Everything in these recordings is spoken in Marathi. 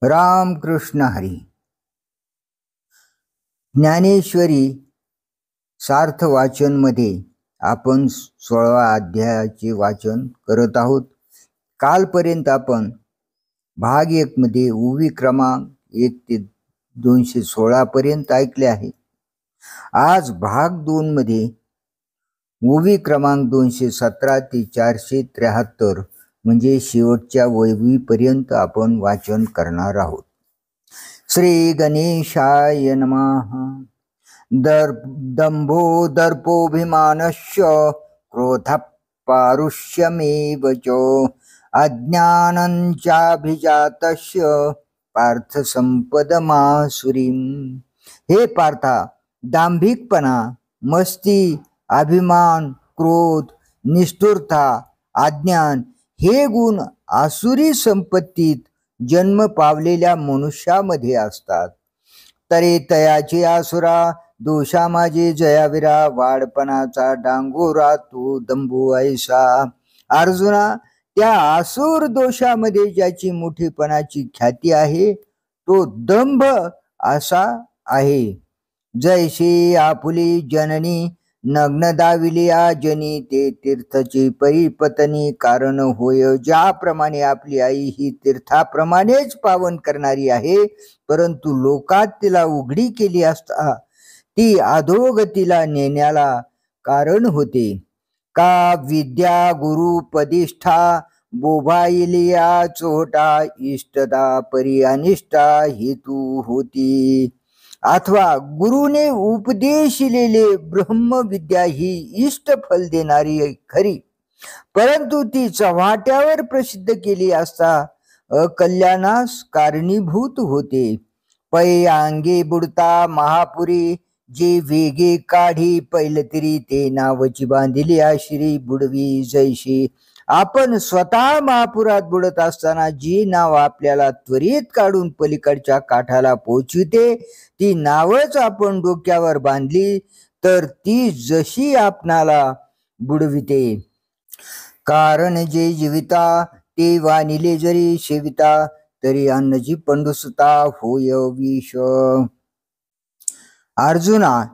रामकृष्ण हरी. ज्ञानेश्वरी सार्थ वाचन मध्ये आपण 16 अध्यायाचे वाचन करत आहोत. कालपर्यंत आपण भाग 1 मध्ये उवी क्रमांक 1 ते 216 पर्यंत ऐकले आहे. आज भाग 2 मध्ये उवी क्रमांक 217 ते 473 म्हणजे शेवटच्या वैवीपर्यंत आपण वाचन करणार आहोत. श्री गणेशाय नमः. दंभो दर्पोभिमानस्य क्रोधः पारुष्यमेव च अज्ञानञ्चाभिजातस्य पार्थ संपदमासुरीं. हे पार्था, दांभिकपणा, मस्ती, अभिमान, क्रोध, निष्ठुरता, अज्ञान हे गुण आसुरी संपत्तीत जन्म पावलेल्या मनुष्यामध्ये असतात. तरी तयाची आसुरा दोषा माझे जयाविरा, वाडपणाचा डांगोरा तू दंभू ऐसा. अर्जुना, त्या आसुर दोषामध्ये ज्याची मोठेपणाची ख्याती आहे तो दंभ असा आहे. जैशी आपुली जननी नग्न दाविलिया जनी, ते तीर्थची परिपतनी कारण होय. ज्याप्रमाणे आपली आई ही तीर्थाप्रमाणेच पावन करणारी आहे, परंतु लोकात तिला उघडी केली असता ती अधोगतीला नेण्याला कारण होते. का विद्या गुरु पदिष्ठा बोभाइलिया चोटा, इष्टदा परी अनिष्टा हेतू होती. अथवा गुरुने उपदेशिलेले ब्रह्मविद्या ही इष्ट फल देणारी खरी, परंतु ती चव्हाट्यावर प्रसिद्ध केली असता अकल्याणास कारणीभूत होते. पै अंगे बुडता महापुरी, जे वेगे काढी पैल तरी ते नावची बांधिली आशिरी बुडवी जैशी. आपण स्वतः महापुरात बुडत असताना जी नाव आपल्याला त्वरित काढून पलीकडच्या काठाला पोहोचविते, ती नावच आपण डोक्यावर बांधली तर ती जशी आपणाला बुडविते. कारण जे जीविता ते वानिले जरी सेविता, तरी अन्नजी पंडुसुता होय विष. अर्जुना,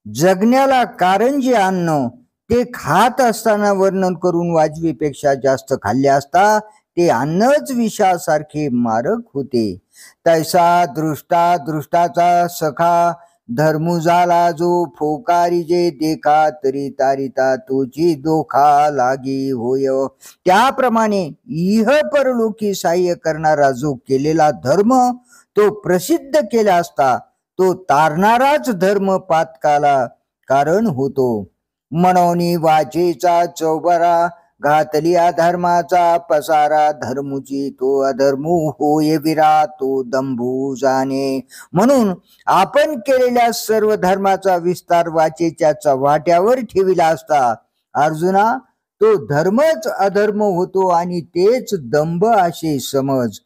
जगण्याला कारण जे अन्न ते खात असताना वर्णन करून वाजवीपेक्षा जास्त खाल्ले असता ते अन्नच विषासारखे मारक होते. तैसा दृष्टाचा सखा धर्मू झाला जो फोकारी, जे देखा तरी तारिता तोची दोखा लागी होय. त्याप्रमाणे इह परलोकी सहाय्य करणारा जो केलेला धर्म तो प्रसिद्ध केला असता तो तारणाराच धर्म पातकाला कारण होतो. मनोनी वाचेचा चौबारा, घातली अधर्माचा पसारा, धर्मुची तो अधर्मू होय विरा तो दंभू जाणे. म्हणून आपण केलेल्या सर्व धर्माचा विस्तार वाचेच्या चव्हाट्यावर ठेविला असता अर्जुना तो धर्मच अधर्म होतो आणि तेच दंभ असे समज.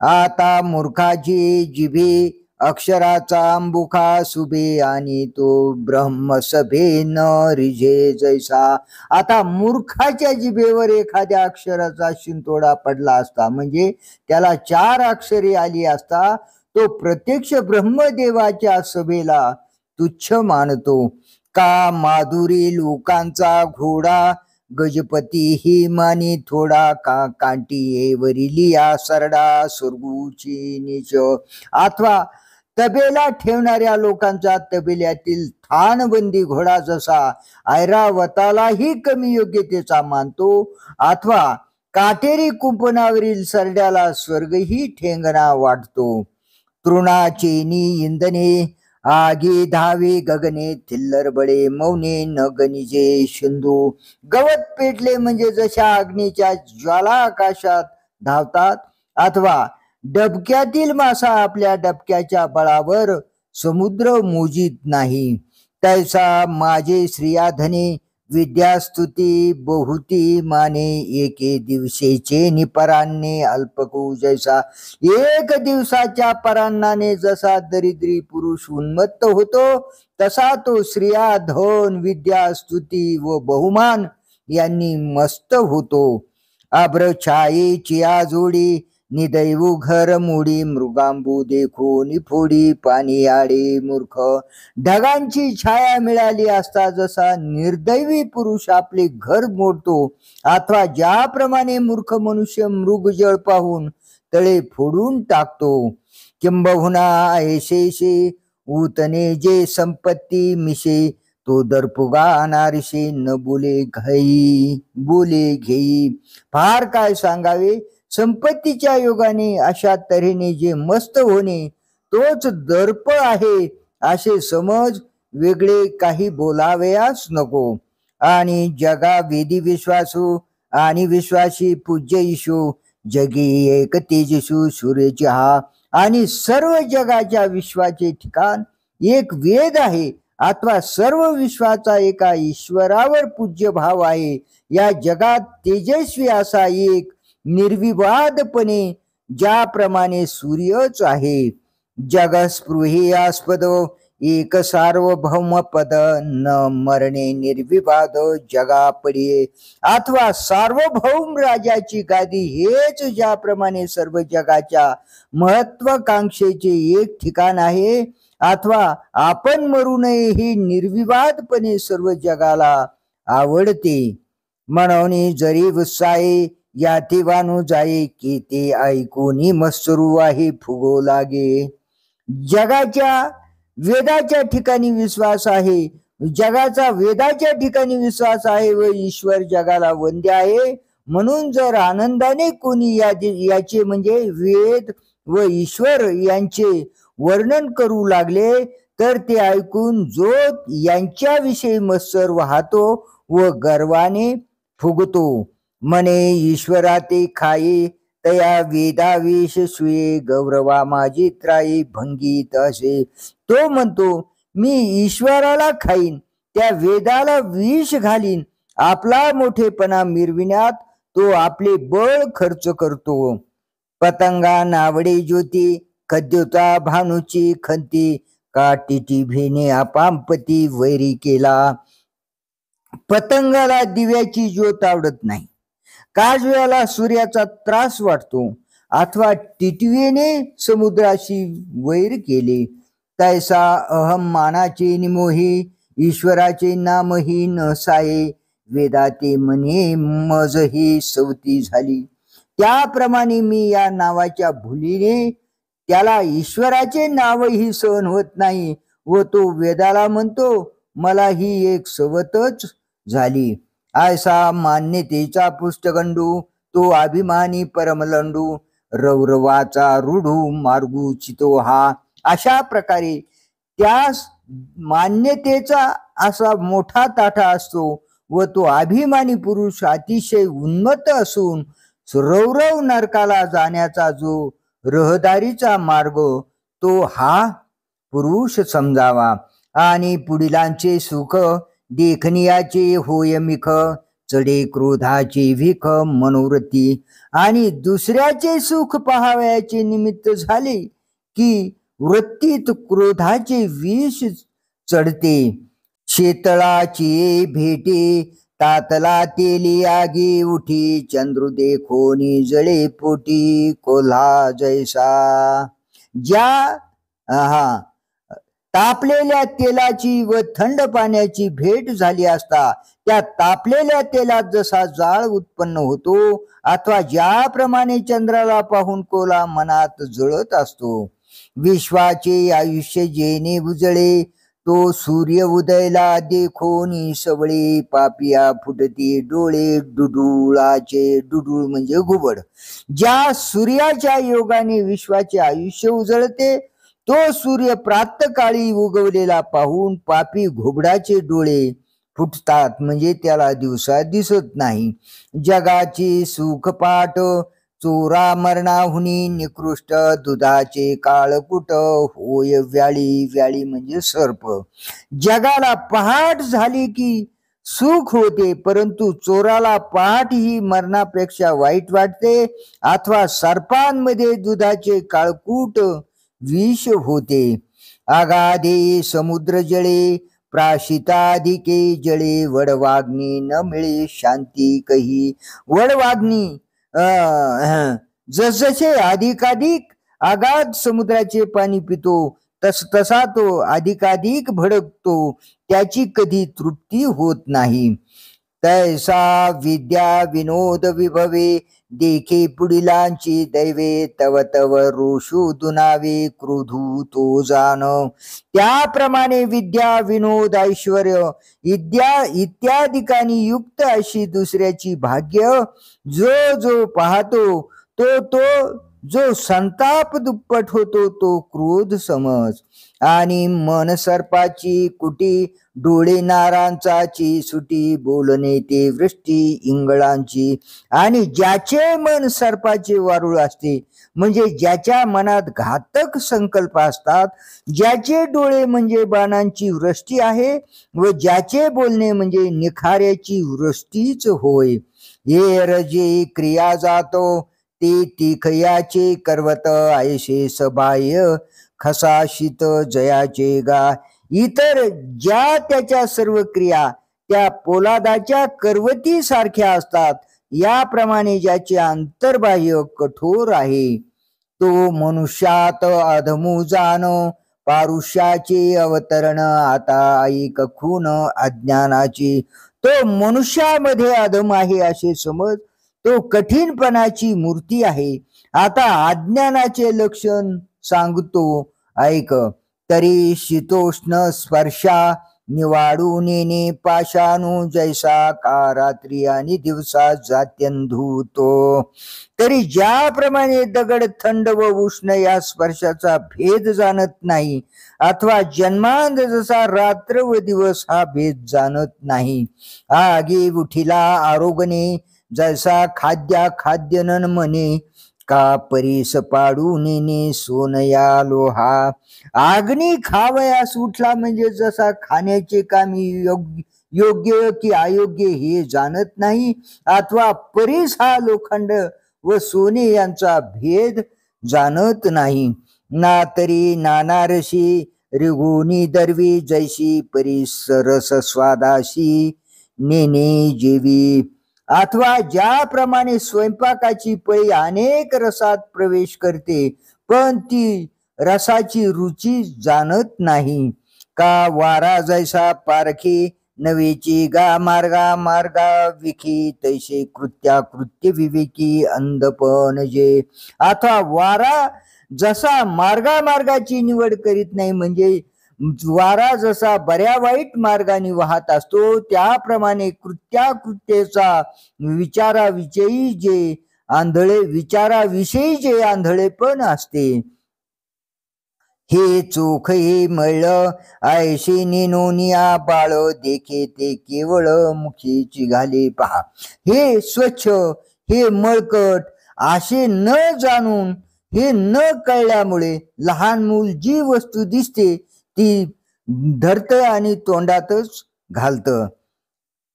आता मूर्खाची जिभे अक्षराचा अंबुखा सुभे, आणि तो ब्रह्मसभे न रिझे जैसा. आता मूर्खाच्या जिभेवर एखाद्या अक्षराचा शिंतोडा पडला असता, म्हणजे त्याला 4 अक्षरे आली असता, तो प्रत्यक्ष ब्रह्मदेवाच्या सभेला तुच्छ मानतो. का माधुरी लोकांचा घोडा गजपती ही मानी थोडा, का कांटी वरिलिया सरडा स्वर्गूची नीच. अथवा तबेला ठेवणाऱ्या लोकांचा तबेल्यातील थानबंदी घोडा जसा ऐरावतालाही कमी योग्यतेचा मानतो, अथवा काटेरी कुंपणावरील सरड्याला स्वर्गही ठेंगणा वाटतो. तृणाचेनी इंधने आगे धावे गगने, थिल्लर बळे मौने न गनिजे सिंधू. गवत पेटले म्हणजे जशा अग्नीच्या ज्वाला आकाशात धावतात, अथवा डबक्यातील मासा आपल्या डबक्याच्या बळावर समुद्र मोजित नाही, तैसा माझे श्रियाधने विद्यास्तुती बहुती माने. एके दिवसेचे निपरान्ने अल्पकू जैसा. एक दिवसाच्या परान्नाने जसा दरिद्री पुरुष उन्मत्त होतो, तसा तो स्त्रिया धन विद्या स्तुती व बहुमान यांनी मस्त होतो. अभ्र छायेची जोडी निदैवू घर मोडी मृगांबू देखो निफोडी पाणी आडे मूर्ख. ढगांची छाया मिळाली असता जसा निर्दैवी पुरुष आपले घर मोडतो अथवा ज्याप्रमाणे मूर्ख मनुष्य मृगजळ पाहून तळे फोडून टाकतो, किंबहुना ऐशेशे उतने जे संपत्ती मिशे तो दरपुगा अनारशे न बोले घेई. फार काय सांगावे, संपत्तीच्या योगाने अशा तऱ्हेने जे मस्त होणे तोच दर्प आहे असे समज, वेगळे काही बोलावयास नको. आणि जगा वेदी विश्वासू आणि विश्वासी पूज्य ईशू जगी एक तेजसू सूर्याची हा. आणि सर्व जगाच्या विश्वाचे ठिकाण एक वेद आहे अथवा सर्व विश्वाचा एका ईश्वरावर पूज्य भाव आहे. या जगात तेजस्वी असा एक निर्विवादपणे ज्याप्रमाणे सूर्यच आहे. जगस्पृहेयास्पद एक सार्वभौम पद न मरणे निर्विवाद जगा पडिये. अथवा सार्वभौम राजाची गादी हेच ज्याप्रमाणे सर्व जगाच्या महत्वाकांक्षेचे एक ठिकाण आहे, अथवा आपण मरू नये ही निर्विवादपणे सर्व जगाला आवडते. म्हणून जरी उत्साहे याती वानू जाई की ते ऐकून मत्सरू आहे फुगो लागे. जगाच्या वेदाच्या ठिकाणी विश्वास आहे, जगाचा वेदाच्या ठिकाणी विश्वास आहे व ईश्वर जगाला वंद्य आहे. म्हणून जर आनंदाने कोणी याचे म्हणजे वेद व ईश्वर यांचे वर्णन करू लागले तर ते ऐकून जो यांच्याविषयी मत्सर वाहतो व गर्वाने फुगतो. म्हणे ईश्वरा ते खाई तया वेदावेश सुये गौरवा माझी त्राई भंगीत असे. तो म्हणतो मी ईश्वराला खाईन, त्या वेदाला विष घालीन. आपला मोठेपणा मिरविण्यात तो आपले बळ खर्च करतो. पतंगा नावडे ज्योती खद्योता भानुची खंती काटीटी भेने आपांपती वैरी केला. पतंगाला दिव्याची ज्योत आवडत नाही, काजव्याला सूर्याचा त्रास वाटतो, अथवा टिटवीने समुद्राशी वैर केले. तैसा अहम मानाचे निमोही ईश्वराचे नामही न साये. वेदाते म्हणे मजही सवती झाली. त्याप्रमाणे मी या नावाच्या भुलीने त्याला ईश्वराचे नावही सहन होत नाही व तो वेदाला म्हणतो मला ही एक सवतच झाली. ऐसा मान्यतेचा पुष्टगंडू तो अभिमानी परमलंडू रौरवाचा रूढू मार्गू चितो हा. अशा प्रकारे त्या मान्यतेचा असा मोठा ताठा असतो व तो अभिमानी पुरुष अतिशय उन्मत्त असून रौरव नरकाला जाण्याचा जो रहदारीचा मार्ग तो हा पुरुष समजावा. आणि पुढीलांचे सुख देखनियाचे होय मिख चढे क्रोधाचे भीख मनोरथी. आणि दुसऱ्याचे सुख पाहावयाचे निमित्त झाले की वृत्तीत क्रोधाचे विष चढते. शेतळाची भेटे तातला तेली आगी उठी चंद्र देखोनी जळे पोटी कोल्हा जैसा. ज्या तापलेल्या तेलाची व थंड पाण्याची भेट झाली असता त्या तापलेल्या तेलात जसा जाळ उत्पन्न होतो अथवा ज्याप्रमाणे चंद्राला पाहून कोला मनात जळत असतो. विश्वाचे आयुष्य जेने उजळे तो सूर्य उदयला देखोनी सवळे पापिया फुटती डोळे डुडुळाचे. डुडुळ म्हणजे घुबड. ज्या सूर्याच्या योगाने विश्वाचे आयुष्य उजळते तो सूर्य प्रातकाळी उगवलेला पाहून पापी घुबडाचे डोळे फुटतात, म्हणजे त्याला दिवसा दिसत नाही. जगाची सुखपाट चोरा मरणाहुनी निकृष्ट दुधाचे काळकुट होय व्याळी. व्याळी म्हणजे सर्प. जगाला पहाट झाली की सुख होते, परंतु चोराला पहाट ही मरणापेक्षा वाईट वाटते. अथवा सर्पांमध्ये दुधाचे काळकूट विष होते. आगाधे समुद्र जळे प्राशिताधिके जळे वडवाग्नी न मिळे शांती कही. वडवाग्नी जसजसे अधिकाधिक आगाध समुद्राचे पाणी पितो तसा तो अधिकाधिक भडकतो, त्याची कधी तृप्ती होत नाही. तैसा विद्या विनोद विभवे, देखे पुढिलांची दैवे, तव तव रोषू दुनावे, क्रोधू तो जाण. त्याप्रमाणे विद्या विनोद ऐश्वर्य इत्यादिकांनी युक्त अशी दुसऱ्याची भाग्य जो जो पाहतो तो जो संताप दुप्पट होतो तो क्रोध समज. आणि मन सर्पाची कुटी, डोळे नारांचाची सुटी, बोलणे ते वृष्टी इंगळांची. आणि ज्याचे मन सर्पाचे वारुळ असते, म्हणजे ज्याच्या मनात घातक संकल्प असतात, ज्याचे डोळे म्हणजे बाणांची वृष्टी आहे, व ज्याचे बोलणे म्हणजे निखाऱ्याची वृष्टीच होय. ये रजे क्रिया जातो, ते तिखयाचे करवत, ऐशे सबाह्य खसाशित जयाचे गा. इतर ज्या त्याच्या सर्व क्रिया त्या पोलादाच्या करवती सारख्या असतात, याप्रमाणे ज्याचे अंतर्बाह्य कठोर आहे, तो मनुष्यात अधमू जाण, पारुष्याचे अवतरण आता ऐक खून अज्ञानाची. तो मनुष्यामध्ये अधम आहे असे समज, तो कठीणपणाची मूर्ती आहे. आता अज्ञानाचे लक्षण सांगतो ऐक. तरी शीतोष्ण स्पर्शा निवाडू नेने पाशाणू, जैसा का रात्री आणि दिवसा जात्यंधूतो. तरी ज्याप्रमाणे दगड थंड व उष्ण या स्पर्शाचा भेद जाणत नाही, अथवा जन्मांध जसा रात्र व दिवस हा भेद जाणत नाही, आगी उठिला आरोगणे, जैसा खाद्या खाद्यनन म्हणे, का परीस पाडू नेने सोनया लोहा. अग्नी खावयास उठला म्हणजे जसा खाण्याचे कामी योग्य की अयोग्य हे जाणत नाही, अथवा परीस हा लोखंड व सोने यांचा भेद जाणत नाही. ना तरी नानारशी रिगुणी दरवी, जैशी परीसरस स्वादाशी नेने जेवी. अथवा ज्याप्रमाणे स्वयंपाकाची पळी अनेक रसात प्रवेश करते, पण ती रसाची रुची जाणत नाही, का वारा जैसा पारखी नवेची गा मार्गा मार्गा विखी, तैसे कृत्या कृत्य विवेकी अंधपण जे. अथवा वारा जसा मार्गाची निवड करीत नाही, म्हणजे वारा जसा बऱ्या वाईट मार्गाने वाहत असतो, त्याप्रमाणे कृत्याकृत्येचा विचाराविषयी जे आंधळेपण असते, हे चोख हे मळ ऐशी निनोनिया बाळ, देखे ते केवळ मुखी घाले पहा. हे स्वच्छ हे मळकट असे न जाणून, हे न कळल्यामुळे लहान मूल जी वस्तू दिसते ती धरत आणि तोंडातच घालत.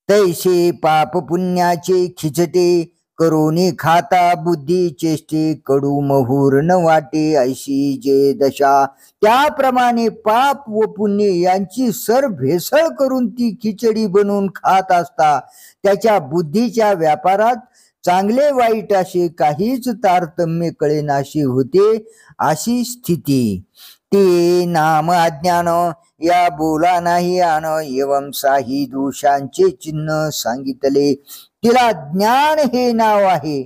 तैसे पाप पुण्याचे खिचटे, करोनी खाता बुद्धी चेष्टे, कडू महुर न वाटे ऐशी जे दशा. त्याप्रमाणे पाप व पुण्य यांची सर भेसळ करून ती खिचडी बनवून खात असता, त्याच्या बुद्धीच्या व्यापारात चांगले वाईट असे काहीच तारतम्य कळेनाशी होते, अशी स्थिती. ते नाम अज्ञान या बोला नाही आण, एवं साही दोषांचे चिन्ह सांगितले. तिला ज्ञान हे नाव आहे,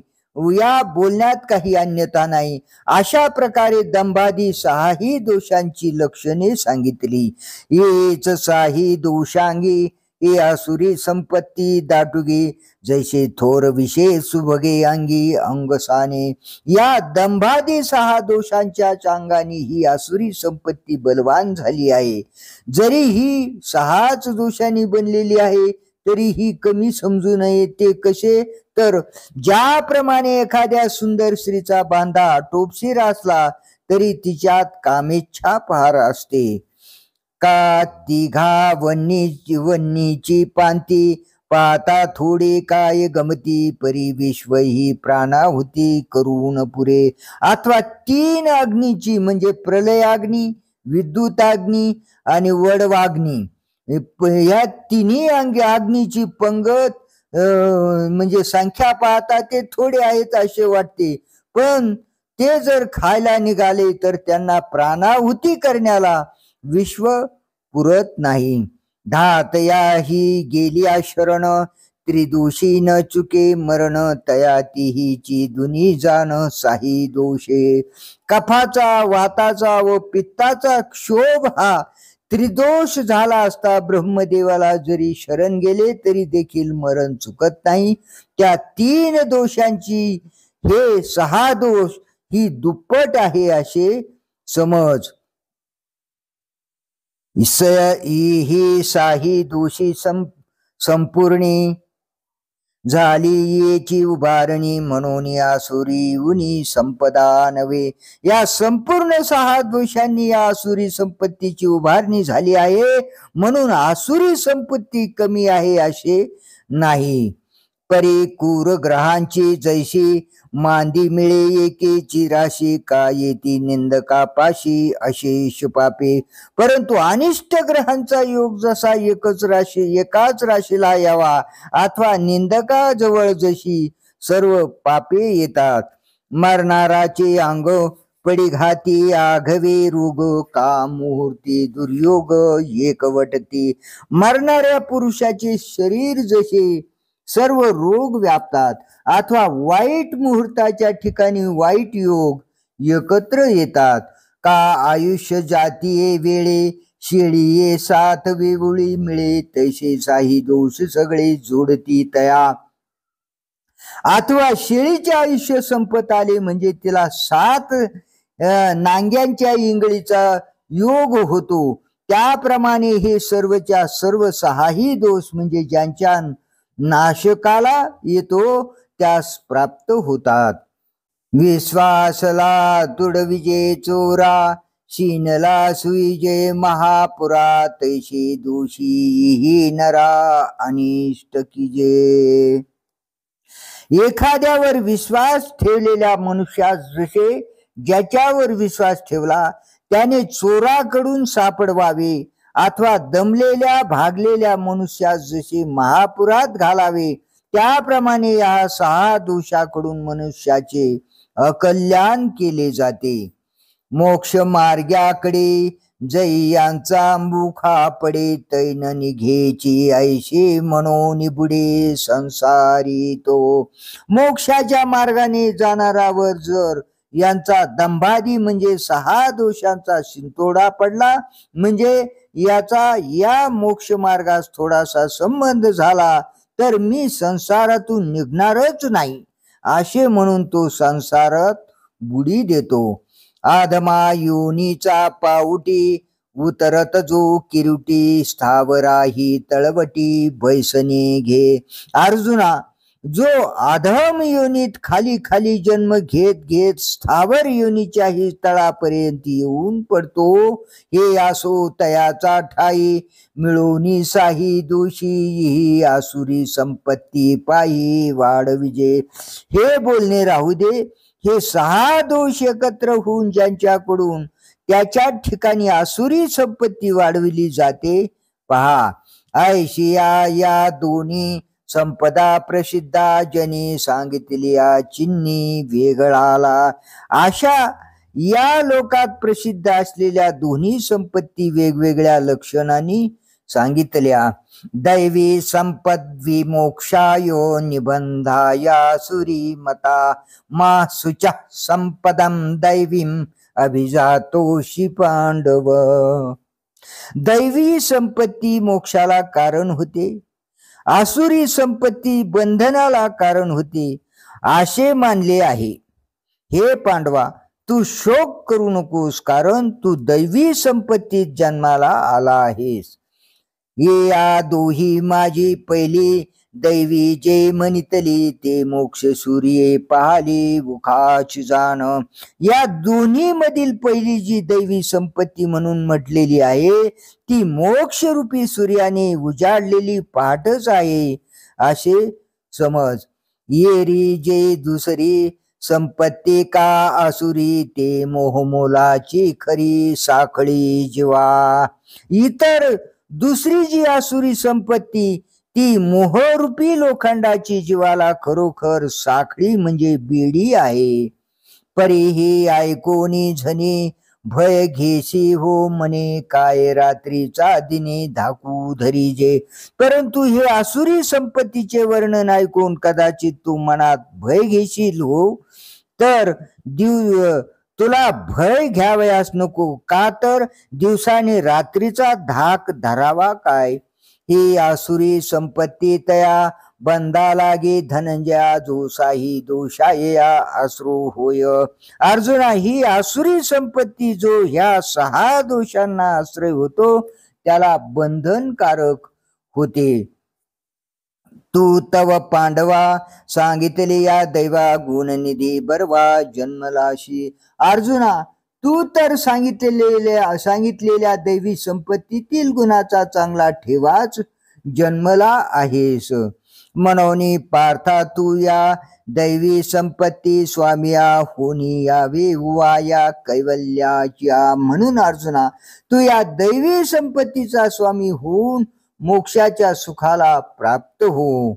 या बोलण्यात काही अन्यथा नाही. अशा प्रकारे दंभादी सहाही दोषांची लक्षणे सांगितली. येच साही दोषांगी हे आसुरी संपत्ती दाटुगी, जैसे थोर विशेष सुभगे अंगी अंगसाने. या दंभादी सहा दोषांच्या अंगाने ही आसुरी संपत्ती बलवान झाली आहे. जरी ही सहाच दोषांनी बनलेली आहे, तरी ही कमी समजू नये. ते कसे तर, ज्याप्रमाणे एखाद्या सुंदर स्त्रीचा बांधा आटोपशीर असला तरी तिच्यात कामेच्छा फार असते. का तिघा वन्नीची पांती, पाहता थोडे काय गमती, परी विश्व ही प्राणाहुती करून पुरे. अथवा 3 अग्नीची म्हणजे प्रलयाग्नी, विद्युताग्नी आणि वडवाग्नी, ह्या तिन्ही अग्नीची पंगत म्हणजे संख्या पाहता ते थोडे आहेत असे वाटते, पण ते जर खायला निघाले तर त्यांना प्राणाहुती करण्याला विश्व पुरत नाही. धातया ही गेलिया शरण, त्रिदोषी न चुके मरण, तया तिहीची दुनी जाण साही दोषे. कफाचा, वाताचा व पित्ताचा क्षोभ हा त्रिदोष झाला असता ब्रह्मदेवाला जरी शरण गेले तरी देखील मरण चुकत नाही. त्या 3 दोषांची हे 6 दोष ही दुप्पट आहे असे समज. ही साही दोषी संपूर्णी झाली येची उभारणी, म्हणून आसुरी उनी संपदा नव्हे. या संपूर्ण 6 दोषांनी या आसुरी संपत्तीची उभारणी झाली आहे, म्हणून आसुरी संपत्ती कमी आहे असे नाही. परी क्रूर ग्रहांची जैशी मांदी मिळे एकेची राशी, का येती निंदका पाशी अशेष पापे. परंतु अनिष्ट ग्रहांचा योग जसा एकाच राशीला यावा अथवा निंदका जवळ जशी सर्व पापे येतात. मरणाराचे अंग पडी घाती आघवे रोग, का मुहूर्ती दुर्योग एकवटती. मरणाऱ्या पुरुषाचे शरीर जसे सर्व रोग व्यापतात अथवा वाईट मुहूर्ताच्या ठिकाणी वाईट योग एकत्र येतात, का आयुष्य जातीये वेळे शेळीये साथ वेगळी मिळे, तैसे साही दोष सगळे जोडती तया. अथवा शेळीचे आयुष्य संपत आले म्हणजे तिला 7 नांग्यांच्या इंगळीचा योग होतो. त्याप्रमाणे हे सर्वच्या सर्व 6ही दोष म्हणजे ज्यांच्या नाशकाला येतो त्यास प्राप्त होतात. विश्वासला तुडविजे चोरा, शीनला सुईजे महापुरा, तैशी दोषी ही नरा अनिष्ट कीजे. एखाद्यावर विश्वास ठेवलेल्या मनुष्यास जसे ज्याच्यावर विश्वास ठेवला त्याने चोराकडून सापडवावे अथवा दमलेल्या भागलेल्या मनुष्यास जसे महापुरात घालावे, त्याप्रमाणे या 6 दोषाकडून मनुष्याचे अकल्याण केले जाते. मोक्ष मार्गाकडे जै यांचा मुखा पडे, तैन निघेची ऐशी म्हणून बुडे संसारी तो. मोक्षाच्या मार्गाने जाणारावर जर यांचा दंभादी म्हणजे 6 दोषांचा शिंतोडा पडला म्हणजे याचा या मोक्ष मार्गास थोडासा संबंध झाला तर मी संसारातून निघणारच नाही असे म्हणून तो संसारात बुडी देतो. आधमा योनीचा पाऊटी उतरत जो किरुटी, स्थावराही तळवटी बैसने घे. अर्जुना, जो अधम योनीत खाली खाली जन्म घेत घेत स्थावर योनीच्याही तळापर्यंत येऊन पडतो, हे असो तयाचा ठाई मिळवणी साही दोषी, ही आसुरी संपत्ती पायी वाढविजे. हे बोलणे राहू दे. हे 6 दोष एकत्र होऊन ज्यांच्याकडून त्याच्या ठिकाणी आसुरी संपत्ती वाढविली जाते पहा. ऐशिया या दोन्ही संपदा प्रसिद्धा, जनी सांगितली चिन्नी वेगळाला. अशा या लोकात प्रसिद्ध असलेल्या दोन्ही संपत्ती वेगवेगळ्या लक्षणांनी सांगितल्या. दैवी संपद विमोक्षायो निबंधाया सुरी मता, मा सुचा संपदम दैवीम अभिजातोषी पांडव. दैवी संपत्ती मोक्षाला कारण होते, आसुरी संपत्ती बंधनाला कारण होते असे मानले आहे. हे पांडवा, तू शोक करू नकोस, कारण तू दैवी संपत्तीत जन्माला आला आहेस. ये या दोही माझी पहिली दैवी जे म्हणितली, ते मोक्ष सूर्ये पाहली मुखाची जाण. या दोन्ही मधील पहिली जी दैवी संपत्ती म्हणून म्हटलेली आहे ती मोक्ष रूपी सूर्याने उजाडलेली पहाटच आहे असे समज. येरी जे दुसरी संपत्ती का आसुरी, ते मोहमोलाची खरी साखळी जीवा. इतर दुसरी जी आसुरी संपत्ती ती मोहरूपी लोखंडाची जीवाला खरोखर साखळी म्हणजे बेडी आहे. परीही ऐकोनी झनी भय घेसी हो मने, काय रात्रीचा दिने धाकू धरी जे. परंतु हे आसुरी संपत्तीचे वर्णन ऐकून कदाचित तू मनात भय घेशील हो, तर तुला भय घ्यावयास नको. का तर दिवसाने रात्रीचा धाक धरावा काय. ही आसुरी संपत्ती तया बंदा लागे धनंजया, जोसाही दोषाया आसरू होय. अर्जुना, ही आसुरी संपत्ती जो ह्या 6 दोषांना आश्रय होतो त्याला बंधनकारक होते. तू तव पांडवा सांगितले या दैवा गुणनिधी बरवा जन्मलाशी. अर्जुना, तू तर सांगितलेल्या दैवी संपत्तीतील गुणाचा चांगला ठेवाच जन्मला आहेस. म्हणून पार्था तू या दैवी संपत्ती स्वामिया होनी यावे वाया कैवल्याच्या. म्हणून अर्जुना, तू या दैवी संपत्तीचा स्वामी होऊन मोक्षाच्या सुखाला प्राप्त हो.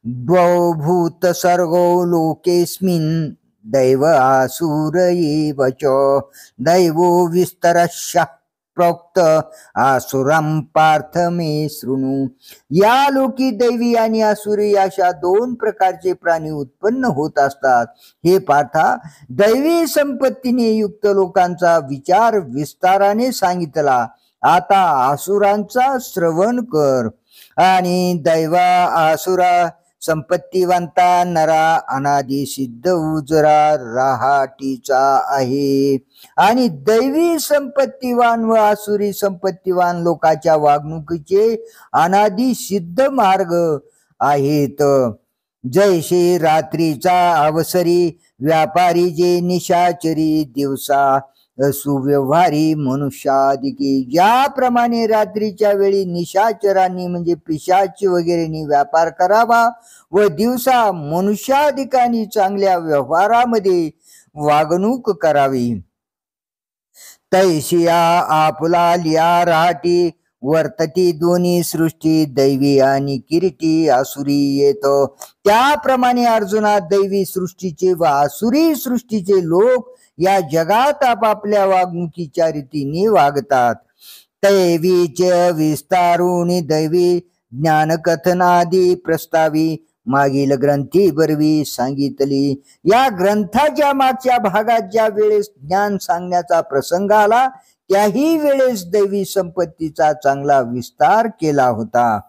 द्वौ भूत सर्गो लोकेस्मिन् दैव आसुर एव च, दैवो विस्तरश्य प्रोक्त आसुरम पार्थ मे शृणु. या लोकी दैवी आणि आसुरी अशा 2 प्रकारचे प्राणी उत्पन्न होत असतात. हे पार्था, दैवी संपत्तीने युक्त लोकांचा विचार विस्ताराने सांगितला. आता आसुरांचा श्रवण कर. आणि दैवा आसुरा संपत्तीवंता नरा अनादि सिद्ध उजरा राहाटीचा आहे. आणि दैवी संपत्तीवान व आसुरी संपत्तीवान लोकांच्या वागणुकीचे अनादि सिद्ध मार्ग आहेत. जैसे रात्रीचा अवसरी व्यापारी जे निशाचरी, दिवसा सुव्यवहारी मनुष्यादिकी. ज्याप्रमाणे रात्रीच्या वेळी निशाचरांनी म्हणजे पिशाच वगैरेनी व्यापार करावा व दिवसा मनुष्यादिकांनी चांगल्या व्यवहारामध्ये वागणूक करावी, तैशिया आपुला लिया राहटी वर्तती दोन्ही सृष्टी दैवी आणि किरीटी आसुरी येतो. त्याप्रमाणे अर्जुना, दैवी सृष्टीचे व आसुरी सृष्टीचे लोक या जगात आपापल्या वागणुकीच्या रीतीने वागतात. दैवीच विस्तारून दैवी ज्ञानकथनादी प्रस्तावी मागील ग्रंथी बरवी सांगितली. या ग्रंथाच्या मागच्या भागात ज्या वेळेस ज्ञान सांगण्याचा प्रसंग आला त्याही वेळेस दैवी संपत्तीचा चांगला विस्तार केला होता.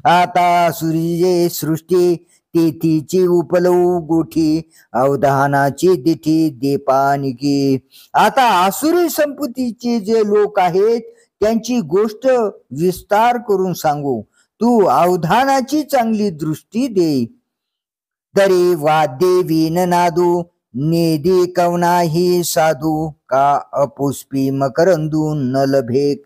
आता सूर्य सृष्टी तेथीची उपलऊ गोठी अवधानाची दिठी दीपानिकी. आता आसुरी संपत्तीचे जे लोक आहेत त्यांची गोष्ट विस्तार करून सांगू. तू अवधानाची चांगली दृष्टी दे. तरी वाद्ये वीण नादू नेदी कवनाही साधू का अपुष्पी मकरंदू न लभे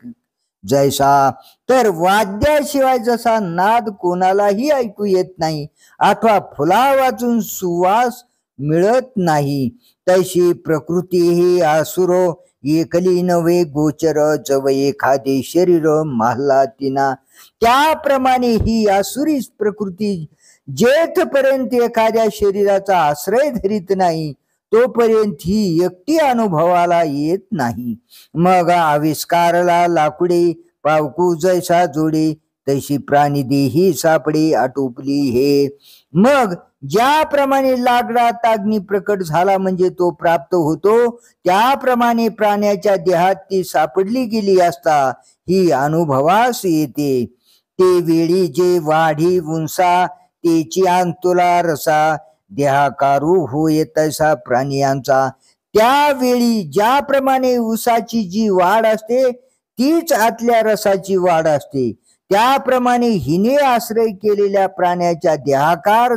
जैसा. तर वाद्याशिवाय जसा नाद कोणालाही ऐकू येत नाही अथवा फुला वाचून सुवास मिळत नाही, तशी प्रकृती ही आसुरो एकली नव्हे गोचर जव एखादे शरीर माहला तिना. त्याप्रमाणे ही आसुरी प्रकृती जेथपर्यंत एखाद्या शरीराचा आश्रय धरीत नाही तोपर्यंत ही एकटी अनुभवाला येत नाही. मग आविष्कारला लाकुडे पावकू जैसा जोडे तशी प्राणीदेही सापडे आटोपली हे. मग ज्याप्रमाणे लाकडात अग्नी प्रकट झाला म्हणजे तो प्राप्त होतो, त्याप्रमाणे प्राण्याच्या देहात ती सापडली गेली असता ही अनुभवास येते. ते वेळी जे वाढी उंसा तेची अंतुला रसा देहाकारू होय तसा प्राणियांचा. त्यावेळी ज्याप्रमाणे उसाची जी वाढ असते तीच आतल्या रसाची वाढ असते, त्याप्रमाणे हिने आश्रय केलेल्या प्राण्याच्या देहाकार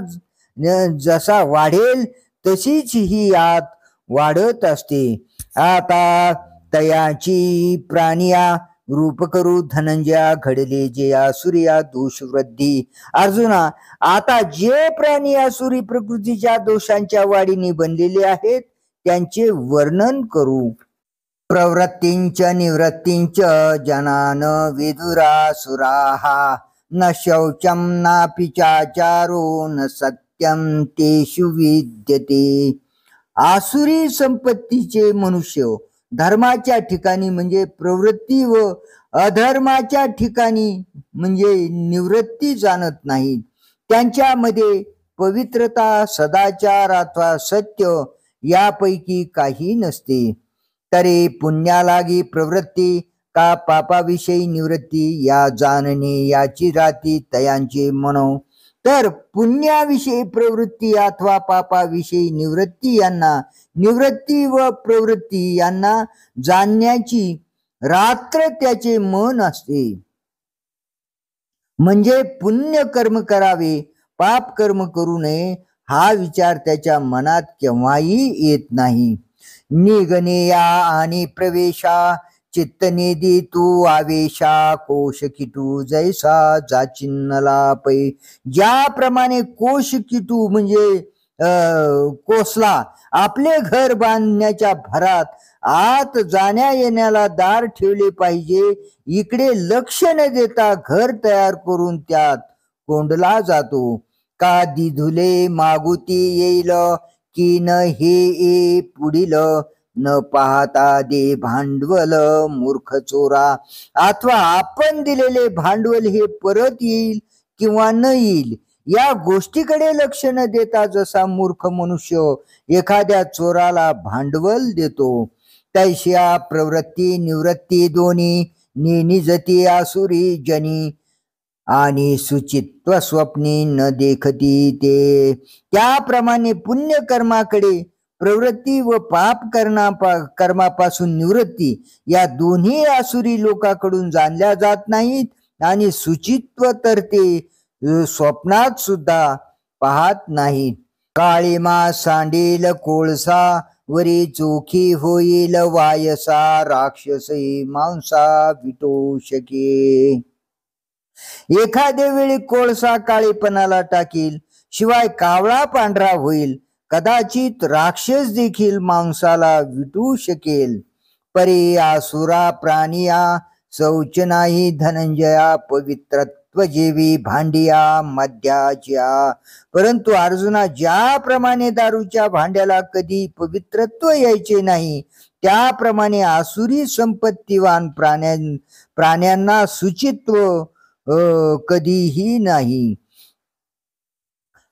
जसा वाढेल तशीच ही आत वाढत असते. आता तयाची प्राणिया रूप करू धनंजया घडले जे आसुरिया दोष वृद्धी. अर्जुना, आता जे प्राणी आसुरी प्रकृतीच्या दोषांच्या वाढीने बनलेले आहेत त्यांचे वर्णन करू. प्रवृत्तींच निवृत्तींच जनान विदुरासुराहा न शौचम नापि चाचारो न सत्यम तेषु विद्यते. आसुरी संपत्तीचे मनुष्य धर्माच्या ठिकाणी म्हणजे प्रवृत्ती व अधर्माच्या ठिकाणी म्हणजे निवृत्ती जाणत नाहीत. त्यांच्यामध्ये पवित्रता, सदाचार अथवा सत्य यापैकी काही नसते. तरी पुण्यालागी प्रवृत्ती का पापाविषयी निवृत्ती या जाणणे याची राती तयांचे म्हणो. तर पुण्याविषयी प्रवृत्ती अथवा पापाविषयी निवृत्ती व प्रवृत्ती यांना जाणण्याची रात्र त्याचे मन असते. म्हणजे पुण्य कर्म करावे, पाप कर्म करू नये हा विचार त्याच्या मनात केव्हाही येत नाही. निगनेया आणि प्रवेशा चित्तनिधी तू आवेशा कोश किटू जैसा जाचिन्नला पै. ज्याप्रमाणे कोश किटू म्हणजे कोसला आपले घर बांधण्याच्या भरात आत जाण्या येण्याला दार ठेवले पाहिजे, इकडे लक्ष न देता घर तयार करून त्यात कोंडला जातो. का दिधुले मागुती येईल की न हे पुढील न पाहता दे भांडवल मूर्ख चोरा. अथवा आपण दिलेले भांडवल हे परत येईल किंवा न येईल या गोष्टीकडे लक्ष न देता जसा मूर्ख मनुष्य एखाद्या चोराला भांडवल देतो, तैश्या प्रवृत्ती निवृत्ती दोन्ही निजती आसुरी जनी आणि सुचित्व स्वप्नी न देखती ते. त्याप्रमाणे पुण्य कर्माकडे प्रवृत्ती व पाप कर्मापासून निवृत्ती या दोन्ही आसुरी लोकांकडून जाणल्या जात नाहीत. आणि सुचित्व तर ते स्वप्नात सुद्धा पाहत नाहीत. काळीमा सांडील कोळसा वरी चोखी होईल वायसा राक्षसी मांसा विटो शके. एखाद्या वेळी कोळसा काळेपणाला टाकील, शिवाय कावळा पांढरा होईल, कदाचित राक्षस देखील मांसाला विटू शकेल. परी आसुरा प्राणिया शौच नाही धनंजया पवित्रत्व जेवी भांडिया मद्याच्या. परंतु अर्जुना, ज्याप्रमाणे दारूच्या भांड्याला कधी पवित्रत्व यायचे नाही, त्याप्रमाणे आसुरी संपत्तीवान प्राण्यांना शुचित्व कधीही नाही.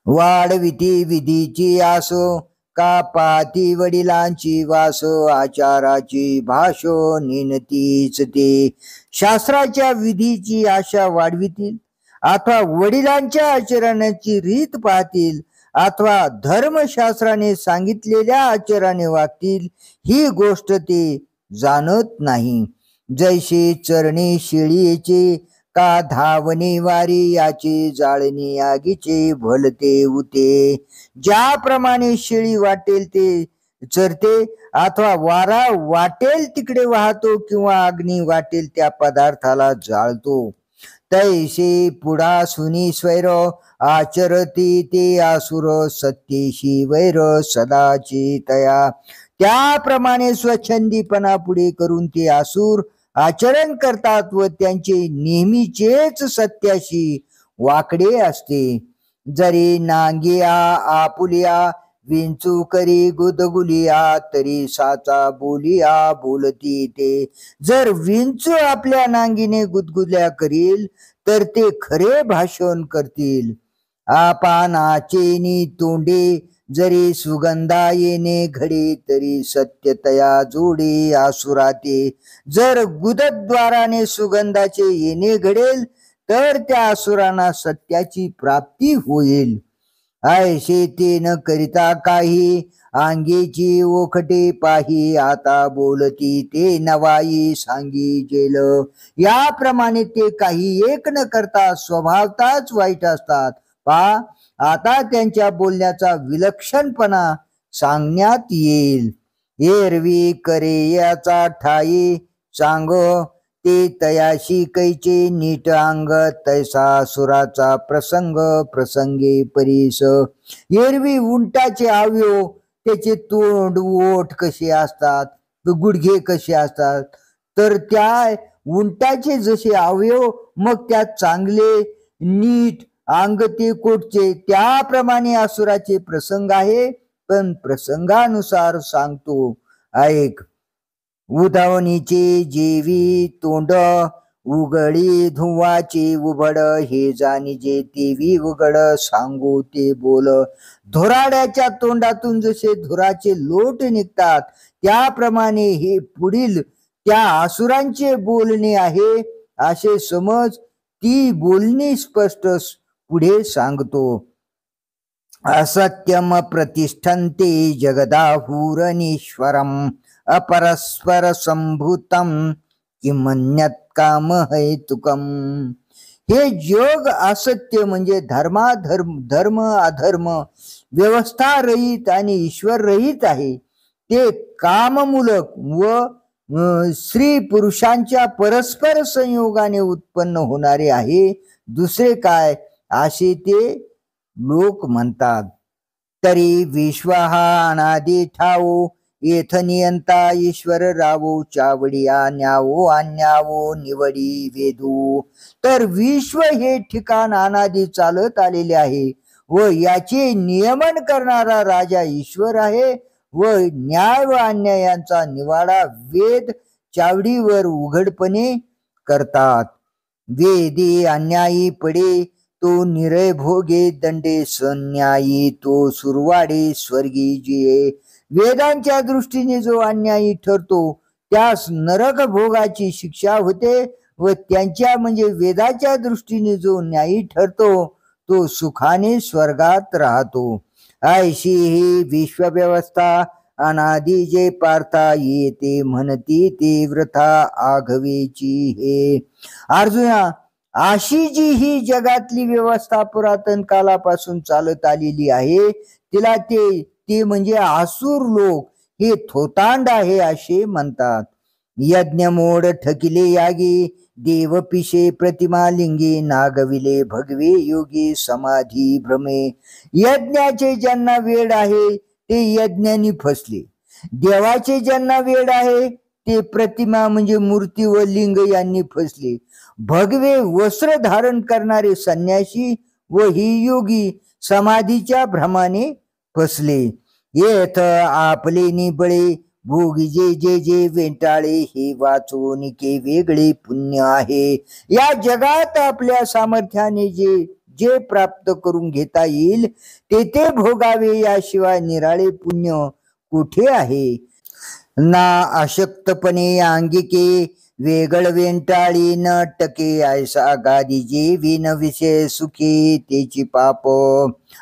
वाढविती विधीची आसो का पाती वडिलांची वासो आचाराची भाषो निनतीच ते. शास्त्राच्या विधीची आशा वाढवितील अथवा वडिलांच्या आचरणाची रीत पाहतील अथवा धर्मशास्त्राने सांगितलेल्या आचरणाने वागतील, ही गोष्ट ते जाणत नाही. जैसे चरणी शेळीचे का धावणे वारी याची जाळणी आगीचे भलते उते. ज्याप्रमाणे शेळी वाटेल ते चरते अथवा वारा वाटेल तिकडे वाहतो किंवा अग्नी वाटेल त्या पदार्थाला जाळतो, तैसे पुढा सुनी स्वैर आचरती ते आसुर सत्येशी वैर सदाची तया. त्याप्रमाणे स्वच्छंदीपणा पुढे करून ते आसुर आचरण करतात व त्यांचे नेहमीचेच सत्याशी वाकडे असते. जरी नांगिया आपुलिया विंचू करी गुदगुलिया तरी साचा बोलिया बोलती ते. जर विंचू आपल्या नांगीने गुदगुल्या करील तर ते खरे भाषण करतील. आपानाचेनी तोंडे जरी सुगंधा येणे घडे तरी सत्यतया जोडे आसुराते. जर गुदद्वाराने सुगंधाचे येणे घडेल तर त्या असुरांना सत्याची प्राप्ती होईल. ऐशे ते न करिता काही अंगेची ओखटे पाही आता बोलती ते नवाई सांगी जेल. याप्रमाणे ते काही एक न करता स्वभावताच वाईट असतात. पहा, आता त्यांच्या बोलण्याचा विलक्षणपणा सांगण्यात येईल. एरवी करे याचा ठाई सांग ते तयाशी कैचे नीट अंग तैसा सुराचा प्रसंग प्रसंगे परीस. एरवी उंटाचे अवयव, त्याचे तोंड ओठ कसे असतात, गुडघे कसे असतात, तर त्या उंटाचे जसे अवयव मग त्यात चांगले नीट अंग ते कोटचे, त्याप्रमाणे असुराचे प्रसंग आहे. पण प्रसंगानुसार सांगतो, ऐक. उदावणीचे जेवी तोंड, उघडी धुवाचे उबड, हे जाणीजे तेवी उघड, सांगू ते बोल. धुराड्याच्या तोंडातून जसे धुराचे लोट निघतात, त्याप्रमाणे हे पुढील त्या असुरांचे बोलणे आहे, असे समज. ती बोलणी स्पष्ट पुढे सांगतो. असत्यम प्रतिष्ठन्ते जगदाहुरनीश्वरम, अपरस्पर संभूतम किमन्यत काम हेतुकम. हे जग असत्य म्हणजे धर्म अधर्म, व्यवस्था रहित आणि ईश्वर रहित आहे. ते काममूलक व स्त्री पुरुषांच्या परस्पर संयोगाने उत्पन्न होणारे आहे, दुसरे काय, असे ते लोक म्हणतात. तरी विश्व हा अनादि ठावो, येथ नियंता ईश्वर रावो, चावडिया न्यावो अन्यावो निवडी वेदू. तर विश्व हे ठिकाण अनादि चालत आलेले आहे व याचे नियमन करणारा राजा ईश्वर आहे व न्याय व अन्यायांचा निवाडा वेद चावडीवर उघडपणे करतात. वेदी अन्यायी पडे तो निरय भोगे, दंडे सन्यायी तो सुरवाडे स्वर्गी जिये. वेदांच्या दृष्टीने जो अन्यायी ठरतो त्यास नरक भोगाची शिक्षा होते व त्यांच्या म्हणजे वेदाच्या दृष्टीने जो न्यायी ठरतो तो सुखाने स्वर्गात राहतो. ऐशी ही विश्वव्यवस्था अनादि जे पार्था, येते म्हणती ते व्रथा आघवेची हे. अर्जुना, अशी जी ही जगातली व्यवस्था पुरातन कालापासून चालत आलेली आहे, तिला ते म्हणजे आसुर लोक हे थोतांड आहे असे म्हणतात. यज्ञ मोड ठकिले यागी, देव पिशे प्रतिमा लिंगी, नागविले भगवे योगी समाधी भ्रमे. यज्ञाचे ज्यांना वेड आहे ते यज्ञानी फसले, देवाचे ज्यांना वेड आहे ते प्रतिमा म्हणजे मूर्ती व लिंग यांनी फसले, भगवे वस्त्र धारण करणारे संन्यासी व ही योगी समाधीच्या भ्रमाने फसले. येथ आपले निबळे भोगी जे जे जे वेंटाळे, हे वाचून के वेगळे पुण्य आहे. या जगात आपल्या सामर्थ्याने जे जे प्राप्त करून घेता येईल ते ते भोगावे, याशिवाय निराळे पुण्य कुठे आहे. ना अशक्तपणे अंगिके, वेगळ वेंटाळी न टके, ऐसा गादी जे विन विषय सुखी त्याची पाप.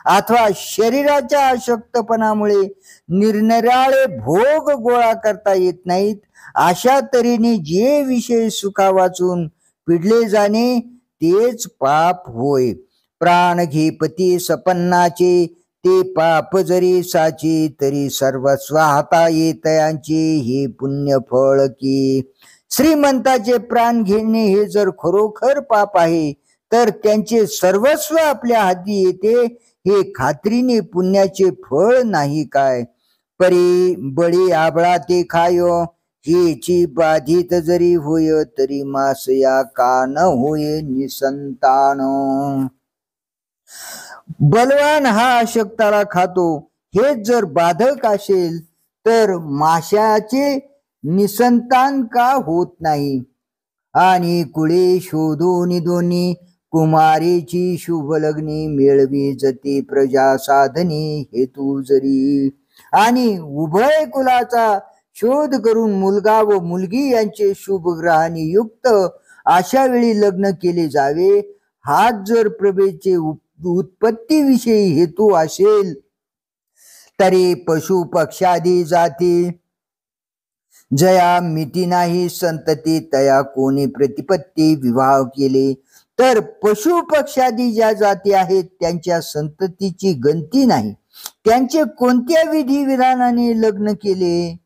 अथवा शरीराच्या अशक्तपणामुळे निरनिराळे भोग गोळा करता येत नाहीत, अशा तऱ्हेने जे विषय सुखा वाचून पिडले जाणे तेच पाप होय. प्राण घेपती सपन्नाचे, ते पाप जरी साचे, तरी सर्वस्व हाता येतयांचे, हे पुण्य फळ की. श्रीमंताचे प्राण घेणे हे जर खरोखर पाप आहे, तर त्यांचे सर्वस्व आपल्या हाती येते हे खात्रीने पुण्याचे फळ नाही काय. परी बळी आबळा ते खायो, हेची बाधित जरी होय, तरी मास या का न होय निसंतान. बलवान हा अशक्ताला खातो, हेच जर बाधक असेल तर माशाचे निसंतान का होत नाही. आणि कुळे शोधून दोन्ही, कुमारीची शुभ लग्नी, मिळवी जती प्रजा साधनी हेतू जरी. आणि उभय कुलाचा शोध करून मुलगा व मुलगी यांचे शुभ ग्रहाने युक्त अशा वेळी लग्न केले जावे, हाच जर प्रभेचे उत्पत्ती विषयी हेतू असेल, तरी पशु पक्षादी जाती जया मिती नाही संतती, तया कोणी प्रतिपत्ती विवाह केले. तर पशु पक्षादी ज्या जाती आहेत त्यांच्या संततीची गंती नाही, त्यांचे कोणत्या विधी विधानाने लग्न केले.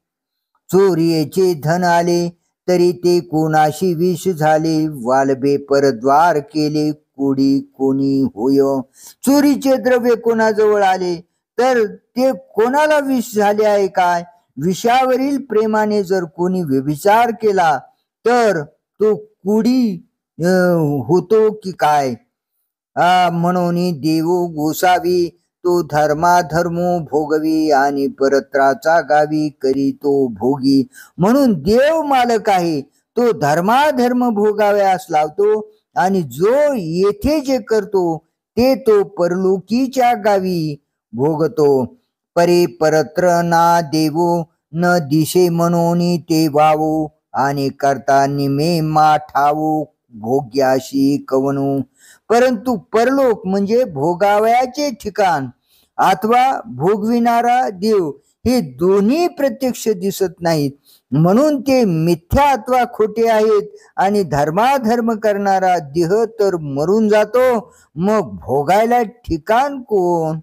चोरीचे धन आले तरी ते कोणाशी विष झाले, वालबे परद्वार केले कोडी कोणी होय. चोरीचे द्रव्य कोणाजवळ आले तर ते कोणाला विष झाले आहे काय. विषावरील प्रेमाने जर कोणी व्यभिचार केला तर तो कुडी होतो की काय. म्हणून देवो गोसावी तो धर्माधर्मो भोगवी आणि परत्राचा गावी करी तो भोगी. म्हणून देव मालक आहे, तो धर्माधर्म भोगाव्यास लावतो आणि जो येथे जे करतो ते तो परलोकीच्या गावी भोगतो. परे परत्र ना देवो न दिशे म्हणून ते वावो आणि करता निमे मा ठावो भोग्याशी कवनू. परंतु परलोक म्हणजे भोगावयाचे ठिकाण अथवा भोगविणारा देव हे दोन्ही प्रत्यक्ष दिसत नाहीत, म्हणून ते मिथ्या अथवा खोटे आहेत. आणि धर्माधर्म करणारा देह तर मरून जातो, मग भोगायला ठिकाण कोण.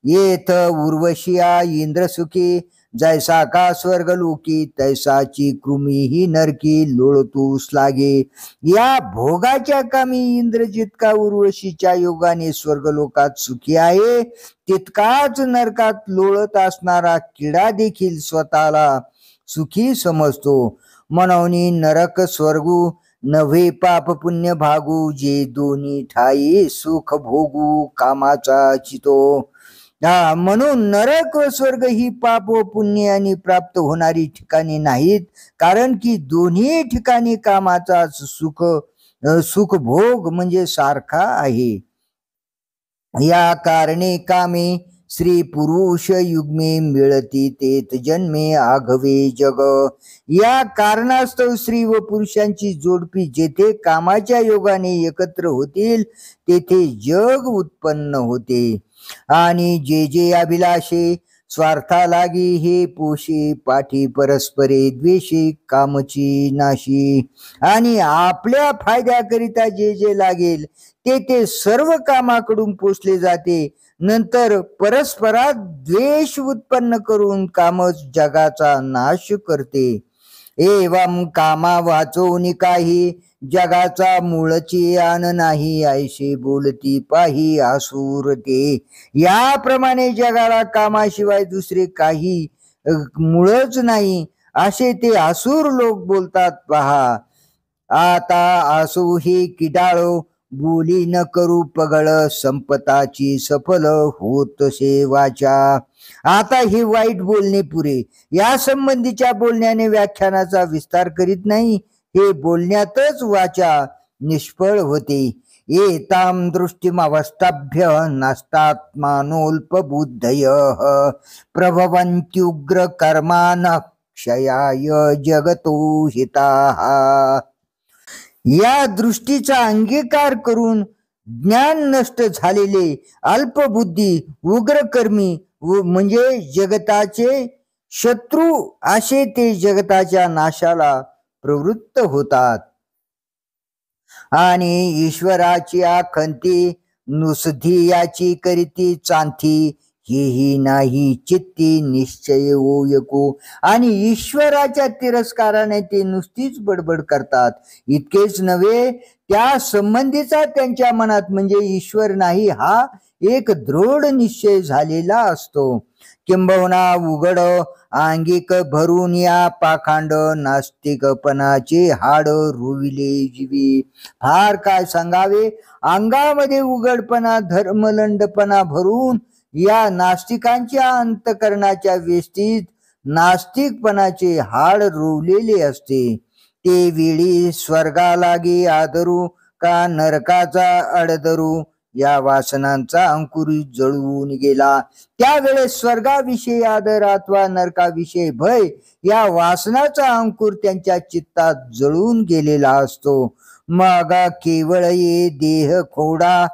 येथ उर्वशिया इंद्रसुखी जैसा का स्वर्ग लोकी तैसाची कृमी ही नरकी लोळतूस लागे. या भोगाच्या कामी इंद्र जितका उर्वशीच्या योगाने स्वर्गलोकात सुखी आहे, तितकाच नरकात लोळत असणारा किडा देखील स्वतःला सुखी समजतो. म्हणून नरक स्वर्गू नव्हे पाप पुण्य भागू, जे दोन्ही ठाई सुख भोगू कामाचा चितो. म्हणून नरक व स्वर्ग ही पाप व पुण्याने प्राप्त होणारी ठिकाणे नाहीत, कारण की दोन्ही ठिकाणी कामाचा सुख भोग म्हणजे सारखा आहे. या कारणे कामे श्री पुरुष युग्मे मिळती तेत जन्मे आघवे जग. या कारणास्तव स्त्री व पुरुषांची जोडपी जेथे कामाच्या योगाने एकत्र होतील तेथे जग उत्पन्न होते. आणि जे जे अभिलाषे स्वार्था लागी हे पोषे पाठी परस्परे द्वेषी कामची नाशी. आणि आपल्या फायद्याकरिता जे जे लागेल ते ते सर्व कामाकडून पोचले जाते. नंतर परस्परात द्वेष उत्पन्न करून कामच जगाचा नाश करते. एवं कामा वाचवून काही जगाचा मूळची आन नाही, ऐशी बोलती पाही आसुर ते. याप्रमाणे जगाला कामाशिवाय दुसरे काही मूळच नाही असे ते आसुर लोक बोलतात पहा. आता आसू हे किडाळो बोली न करू पगळ, संपताची सफल होतसे वाचा. आता हे वाईट बोलणे पुरे. या संबंधीच्या बोलण्याने व्याख्यानाचा विस्तार करीत नाही, हे बोलण्यातच वाचा निष्फळ होते. एताम दृष्टीमवस्थाभ्य नष्टात्मानोल्पबुद्धय प्रभवन्त्युग्र कर्मान क्षयाय जगतो हिताः. या दृष्टीचा अंगीकार करून ज्ञान नष्ट झालेले अल्पबुद्धी उग्रकर्मी म्हणजे जगताचे शत्रू असे ते जगताच्या नाशाला प्रवृत्त होतात. आणि ईश्वराची आखंती नुसधी याची करीती चांथी, हेही नाही चित्ती निश्चय ओयको. आणि ईश्वराच्या तिरस्काराने ते नुसतीच बडबड करतात. इतकेच नव्हे, त्या संबंधीचा त्यांच्या मनात म्हणजे ईश्वर नाही हा एक दृढ निश्चय झालेला असतो. किंबहुना उघड आंगिक भरून या पाखांड नास्तिकपणाचे हाड रुविले जीवी. फार काय सांगावे, अंगामध्ये उघडपणा धर्मलंडपणा भरून या नास्तिकांच्या अंतकरणाच्या वेष्टीत नास्तिकपणाचे हाड रोवलेले असते. ते वेळी स्वर्गालागी आदरू का नरकाचा अडदरू या वासनांचा अंकुर जळून गेला. त्यावेळेस स्वर्गाविषयी आदर अथवा नरकाविषयी भय या वासनाचा अंकुर त्यांच्या चित्तात जळून गेलेला असतो. मग केवळ ये देह खोडा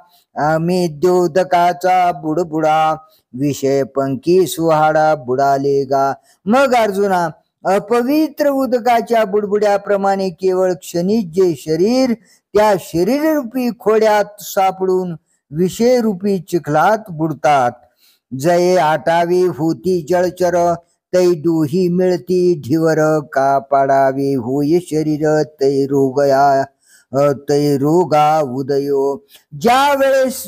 मेद्योदकाचा बुडबुडा विषय पंखी सुहाडा बुडाले गा. मग अर्जुना, अपवित्र उदकाच्या बुडबुड्याप्रमाणे केवळ क्षणिक जे शरीर त्या शरीररूपी खोड्यात सापडून विषयरूपी चिखलात बुडतात. जये आटावी होती जळचर तै डोही मिळती ढिवर, का पाडावे होय शरीर तै रोगा उदयो. ज्या वेळेस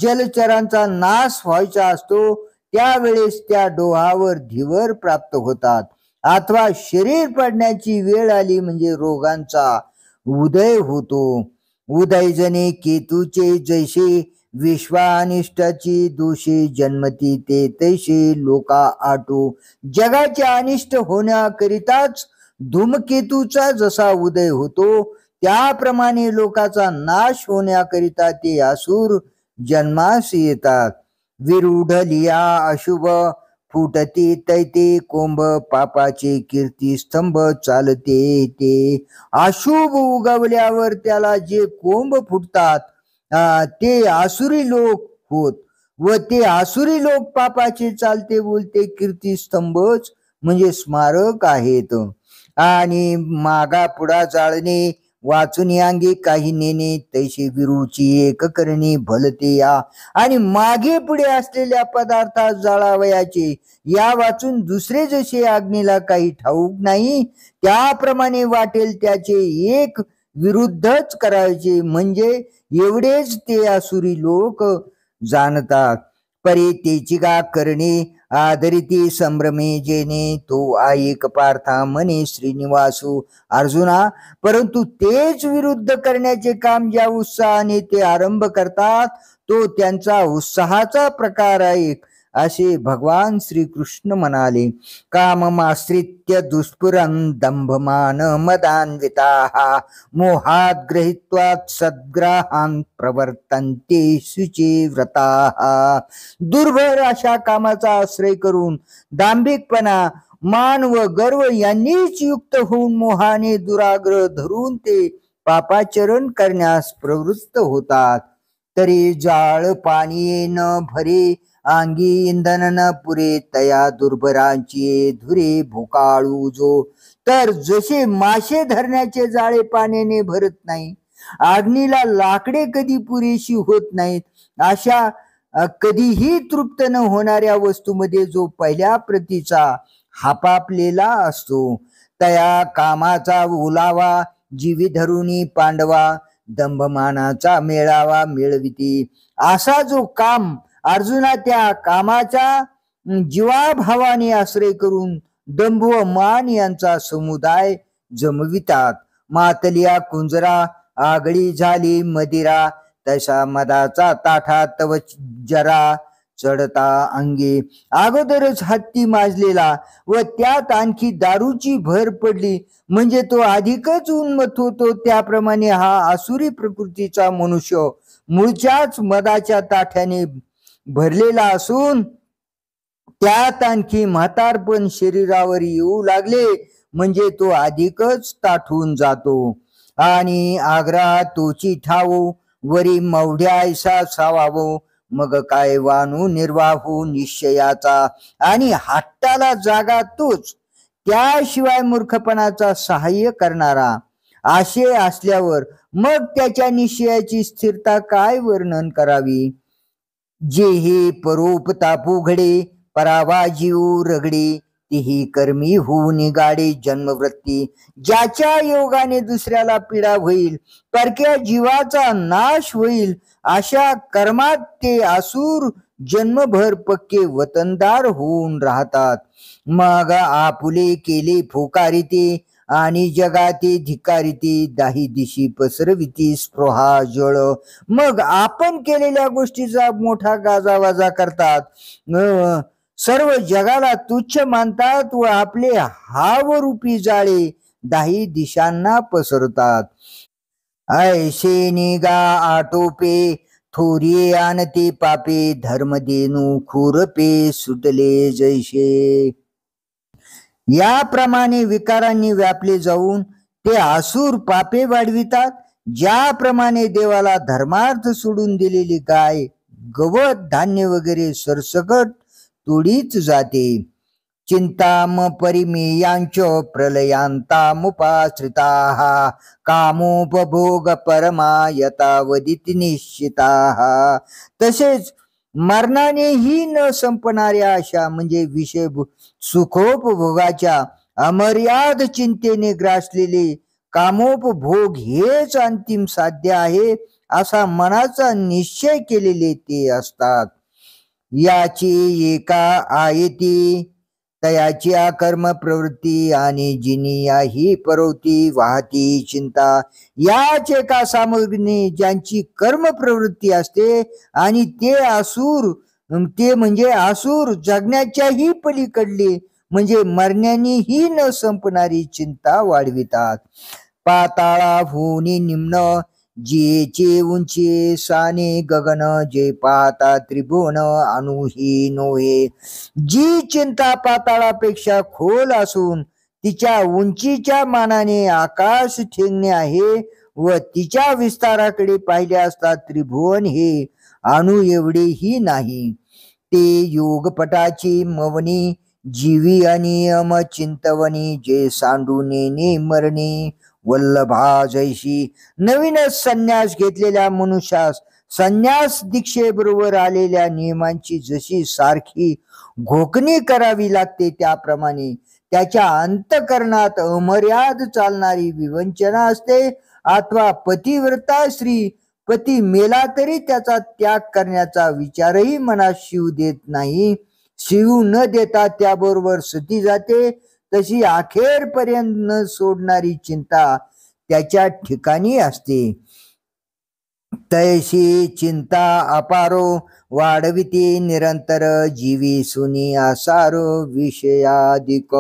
जलचरांचा नाश व्हायचा असतो त्यावेळेस त्या डोहावर धिवर प्राप्त होतात. अथवा शरीर पडण्याची वेळ आली म्हणजे रोगांचा उदय होतो. उदय जने केतूचे जैसे विश्वानिष्टाची दोषी जन्मती ते तैसे लोका आटो. जगाचे अनिष्ट होण्याकरिताच धूमकेतूचा जसा उदय होतो त्याप्रमाणे लोकाचा नाश होण्याकरिता ते असुर जन्मास येतात. विरूढलिया अशुभ फुटते तैते कोंब पापाचे कीर्तिस्तंभ चालते ते. अशुभ उगवल्यावर त्याला जे कोंब फुटतात ते आसुरी लोक होत व ते आसुरी लोक पापाचे चालते बोलते कीर्तिस्तंभच म्हणजे स्मारक आहेत. आणि मागा पुढा जाळणे वाचून अंगी काही नेणे तैशी विरूची एक करणे भलते या. आणि मागे पुढे असलेल्या पदार्थात जाळावयाचे या वाचून दुसरे जसे अग्नीला काही ठाऊक नाही त्याप्रमाणे वाटेल त्याचे एक विरुद्धच करायचे म्हणजे एवढेच ते आसुरी लोक जाणतात. परी तेची गा करणे आदरिती संभ्रमे जेणे तो ऐक पार्था म्हणे श्रीनिवासू. अर्जुना, परंतु तेच विरुद्ध करण्याचे काम ज्या उत्साहाने ते आरंभ करतात तो त्यांचा उत्साहाचा प्रकार आहे असे भगवान श्रीकृष्ण म्हणाले. काममाश्रित्य दुष्पुरं दंभमान मदान्विताः मोहात गृहीत्वात् सद्ग्रहान् प्रवर्तन्ते शुचिव्रताः. दुर्भर अशा कामाचा आश्रय करून दांभिकपणा मान व गर्व यांनीच युक्त होऊन मोहाने दुराग्रह धरून ते पापाचरण करण्यास प्रवृत्त होतात. तरी जाळ पाणी न भरे अंगी इंधन न पुरे तया दुर्भरांची धुरे भोकाळू जो. तर जसे मासे धरण्याचे जाळे पाण्याने भरत नाही, अग्नीला लाकडे कधी पुरेशी होत नाहीत, अशा कधीही तृप्त न होणाऱ्या वस्तूमध्ये जो पहिल्या प्रतीचा हापापलेला असतो तया कामाचा ओलावा जीवी धरुनी पांडवा दंभमानाचा मेळावा मिळविती. असा जो काम अर्जुना त्या कामाचा जीवाभावाने आश्रय करून दंभ व मान यांचा समुदाय जमवितात. मातलिया कुंजरा आगळी झाली मदिरा तसा मदाचा ताठा तव जरा चढता अंगी. अगोदरच हत्ती माजलेला व त्यात आणखी दारूची भर पडली म्हणजे तो अधिकच उन्मत्त होतो. त्याप्रमाणे हा आसुरी प्रकृतीचा मनुष्य मूळच्याच मदाच्या ताठ्याने भरलेला असून त्यात आणखी म्हातारपण शरीरावर येऊ लागले म्हणजे तो अधिकच ताठून जातो. आणि आग्रहा तोची ठावो वरी मवढ्या ऐसा सावावो मग काय वानू निर्वाहू निश्चयाचा. आणि हट्टाला जागा तोच त्याशिवाय मूर्खपणाचा सहाय्य करणारा असे असल्यावर मग त्याच्या निश्चयाची स्थिरता काय वर्णन करावी. जे हे परोपतापू घडे परावा जीव रगडे तीही कर्मी होऊन गाडे जन्मवृत्ती. ज्याच्या योगाने दुसऱ्याला पीडा होईल परक्या जीवाचा नाश होईल अशा कर्मात ते असुर जन्मभर पक्के वतनदार होऊन राहतात. मग आपुले केले फोकारिते आणि जगाते धिकारिते दाही दिशी पसरविती स्पृहा जळ. मग आपण केलेल्या गोष्टीचा मोठा गाजावाजा करतात, सर्व जगाला तुच्छ मानतात व आपले हावरूपी जाळे दाही दिशांना पसरतात. ऐशे निगा आटोपे थोरिये आणते पापे धर्म देनू खुरपे सुटले जैसे. याप्रमाणे विकारांनी व्यापले जाऊन ते आसुर पापे वाढवितात. ज्याप्रमाणे देवाला धर्मार्थ सोडून दिलेली गाय गवत धान्य वगैरे सरसकट तोडीच जाते. चिंताम परिमेयांच प्रलयांतामुपाश्रिताः कामोपभोग परमा यथावदिति निश्चिताः. तसेच मरणानेही न संपणाऱ्या अशा म्हणजे विषय सुखोपभोगाच्या अमर्याद चिंतेने ग्रासलेले कामोपभोग हेच अंतिम साध्य आहे असा मनाचा निश्चय केलेले ते असतात. याची एका आयती तयाची कर्म प्रवृत्ती आणि जिनिया ही परोती वाहती चिंता, याच एका सामग्रीने ज्यांची कर्म प्रवृत्ती असते आणि ते म्हणजे आसूर जगण्याच्याही पलीकडली म्हणजे मरण्यानीही न संपणारी चिंता वाढवितात. पाताळाहूनी निम्न जेचे उंची साने गगन, जे पाता त्रिभुवन अनुही नोहे. जी चिंता पाताळापेक्षा खोल असून तिच्या उंचीच्या मानाने आकाश ठेंगणे आहे व तिच्या विस्ताराकडे पाहिले असता त्रिभुवन हे अणु एवढेही नाही. ते योगपटाची मवनी जीवी अनियम चिंतवनी, जे सांडूने मरणे वल्लभा जैशी. नवीनच संन्यास घेतलेल्या मनुष्यास संन्यास दीक्षेबरोबर आलेल्या नियमांची जशी सारखी घोकणी करावी लागते, त्याप्रमाणे त्याच्या अंतकरणात अमर्याद चालणारी विवंचना असते. अथवा पतिव्रता स्त्री पती मेला तरी त्याचा त्याग करण्याचा विचारही मनात शिवू देत नाही. शिवू न देता त्याबरोबर सती जाते, तशी अखेरपर्यंत न सोडणारी चिंता त्याच्या ठिकाणी असते. तैशी चिंता अपारो वाढविते निरंतर, जीवी सुनी आसारो विषयाधिक.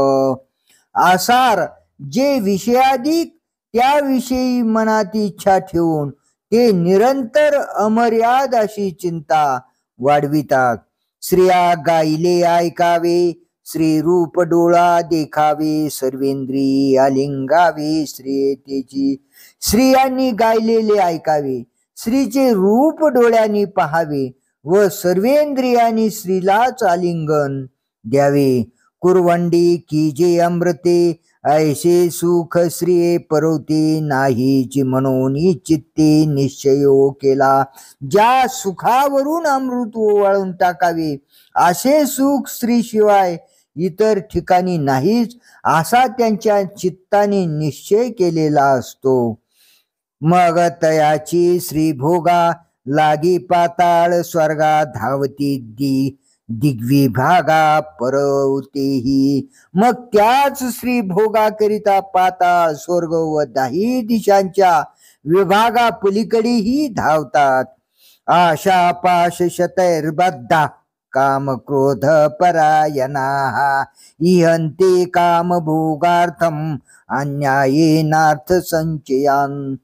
आसार जे विषयाधिक त्याविषयी मनात इच्छा ठेवून ते निरंतर अमर्याद अशी चिंता वाढवितात. स्त्रिया गायले ऐकावे, श्री रूप डोळा देखावे, सर्वेंद्रिय आलिंगावे स्त्रियतेची. स्त्रियांनी गायलेले ऐकावे, स्त्रीचे रूप डोळ्यांनी पाहावे व सर्वेंद्रियांनी स्त्रीलाच आलिंगन द्यावे. कुरवंडी की जे अमृते, ऐसे सुख श्रिये परवते नाहीची म्हणून चित्ते निश्चयो केला. ज्या सुखावरून अमृत ओवाळून टाकावे असे सुख स्त्रीशिवाय इतर ठिकाणी नाहीच, असा त्यांच्या चित्ताने निश्चय केलेला असतो. मग तयाची श्रीभोगा लागी पाताळ स्वर्गा धावती दिग्विभागा परवतेही. मग त्याच श्री भोगाकरिता पाताळ स्वर्ग व दाही दिशांच्या विभागा पलीकडेही धावतात. आशा पाश शतैर्बद्धा काम क्रोध परायणा, इहंते काम भोगार्थम अन्यायेनार्थ संचयान.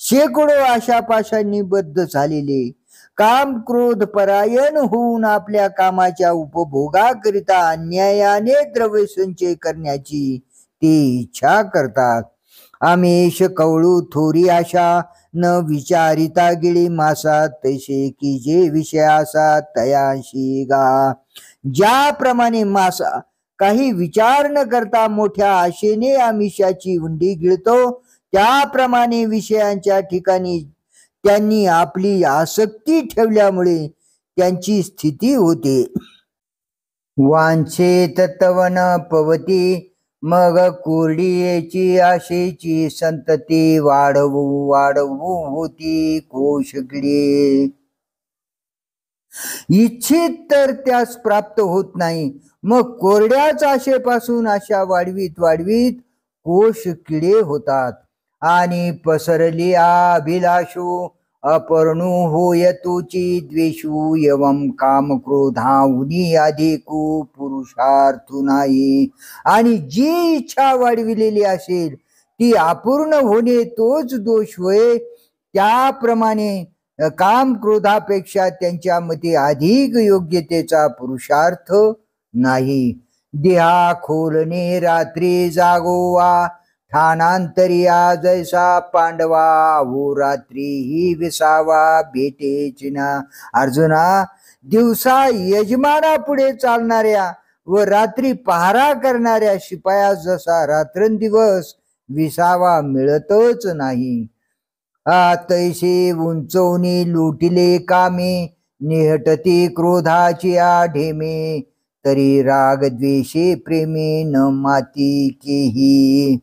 शेकडो आशापाशांनी बद्ध झालेले काम क्रोध परायण होऊन आपल्या कामाच्या उपभोगाकरिता अन्यायाने द्रव्य संचय करण्याची ते इच्छा करतात. आमेश कवळू थोरी आशा न विचारिता गिळी मासा, तैसे की जे विषयासा तयाशी गा. ज्याप्रमाणे मासा काही विचार न करता मोठ्या आशेने आमिषाची उंडी गिळतो, त्याप्रमाणे विषयांच्या ठिकाणी त्यांनी आपली आसक्ती ठेवल्यामुळे त्यांची स्थिती होते. वांछेत तवन पवती, मग कोरडीची आशेची संतती वाढवू होती कोशकडे. इच्छित तर त्यास प्राप्त होत नाही, मग कोरड्याच आशेपासून आशा वाढवीत कोश किडे होतात. आणि पसरली अभिलाषू अपर्णू होय तुची द्वेषू, एवं काम क्रोधाहुनी अधिकू पुरुषार्थू नाही. आणि जी इच्छा वाढविलेली असेल ती अपूर्ण होणे तोच दोष होय. त्याप्रमाणे काम क्रोधापेक्षा त्यांच्या मते अधिक योग्यतेचा पुरुषार्थ नाही. देहा खोलने रात्री जागोवा, ठाणांतरिया जैसा पांडवा, वो रात्री ही विसावा भेटेची ना. अर्जुना, दिवसा यजमाना पुढे चालणाऱ्या व रात्री पहारा करणाऱ्या शिपायास जसा रात्रंदिवस विसावा मिळतच नाही, तैसे उंचवणी लुटिले कामे, निहटती क्रोधाची ढेमे, तरी राग द्वेषे प्रेमे न माती केही.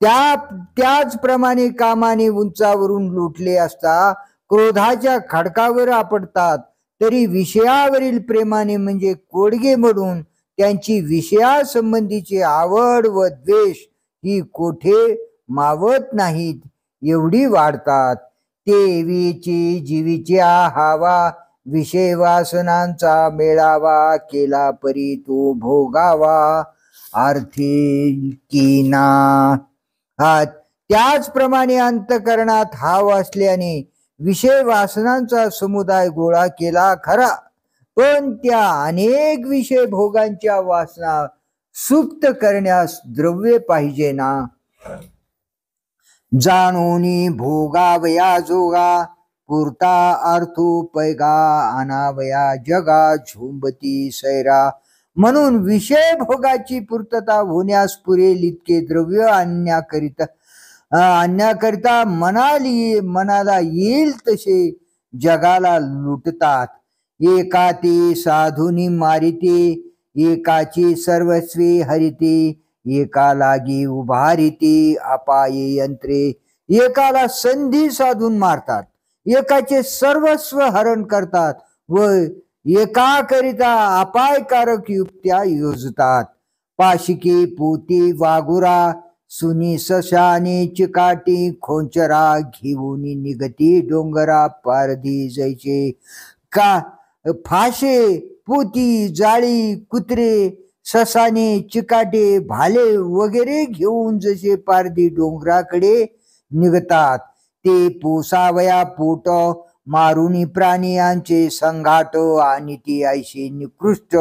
त्याचप्रमाणे कामाने उंचावरून लुटले असता क्रोधाच्या खडकावर आपटतात, तरी विषयावरील प्रेमाने म्हणजे कोडगे म्हणून त्यांची विषयासंबंधीची आवड व द्वेष ही कोठे मावत नाहीत, एवढी वाढतात. तेवीची जीवीच्या हावा, विषय वासनांचा मेळावा, केला परी तो भोगावा आर्थिकीना. त्याचप्रमाणे अंतकरणात हाव असल्याने विषय वासनांचा समुदाय गोळा केला खरा, पण त्या अनेक विषय भोगांच्या वासना सुप्त करण्यास द्रव्य पाहिजे ना. जाणूनी भोगावया जोगा, पुरता अर्थो पैगा आणावया जगा, झुंबती सैरा. म्हणून विषय भोगाची पूर्तता होण्यास पुरेल इतके द्रव्य आणण्याकरिता मनाला येईल तसे जगाला लुटतात. एका ते साधुनी मारिते, एकाची सर्वस्वी हरिते, एका लागी उभारिते अपाये यंत्रे. एकाला संधी साधून मारतात, एकाचे सर्वस्व हरण करतात व एकाकरिता अपायकारक युक्त्या योजतात. पाशिके पोती वागुरा, सुनी सशाने चिकाटी खोंचरा, घेऊन निगती डोंगरा पारधी जैचे. का फाशे, पोती, जाळी, कुत्रे, ससाने, चिकाटे, भाले वगैरे घेऊन जसे पारधी डोंगराकडे निघतात, ते पोसावया पोट मारुनी प्राणी यांचे संघाट, आणि ती ऐशी निकृष्ट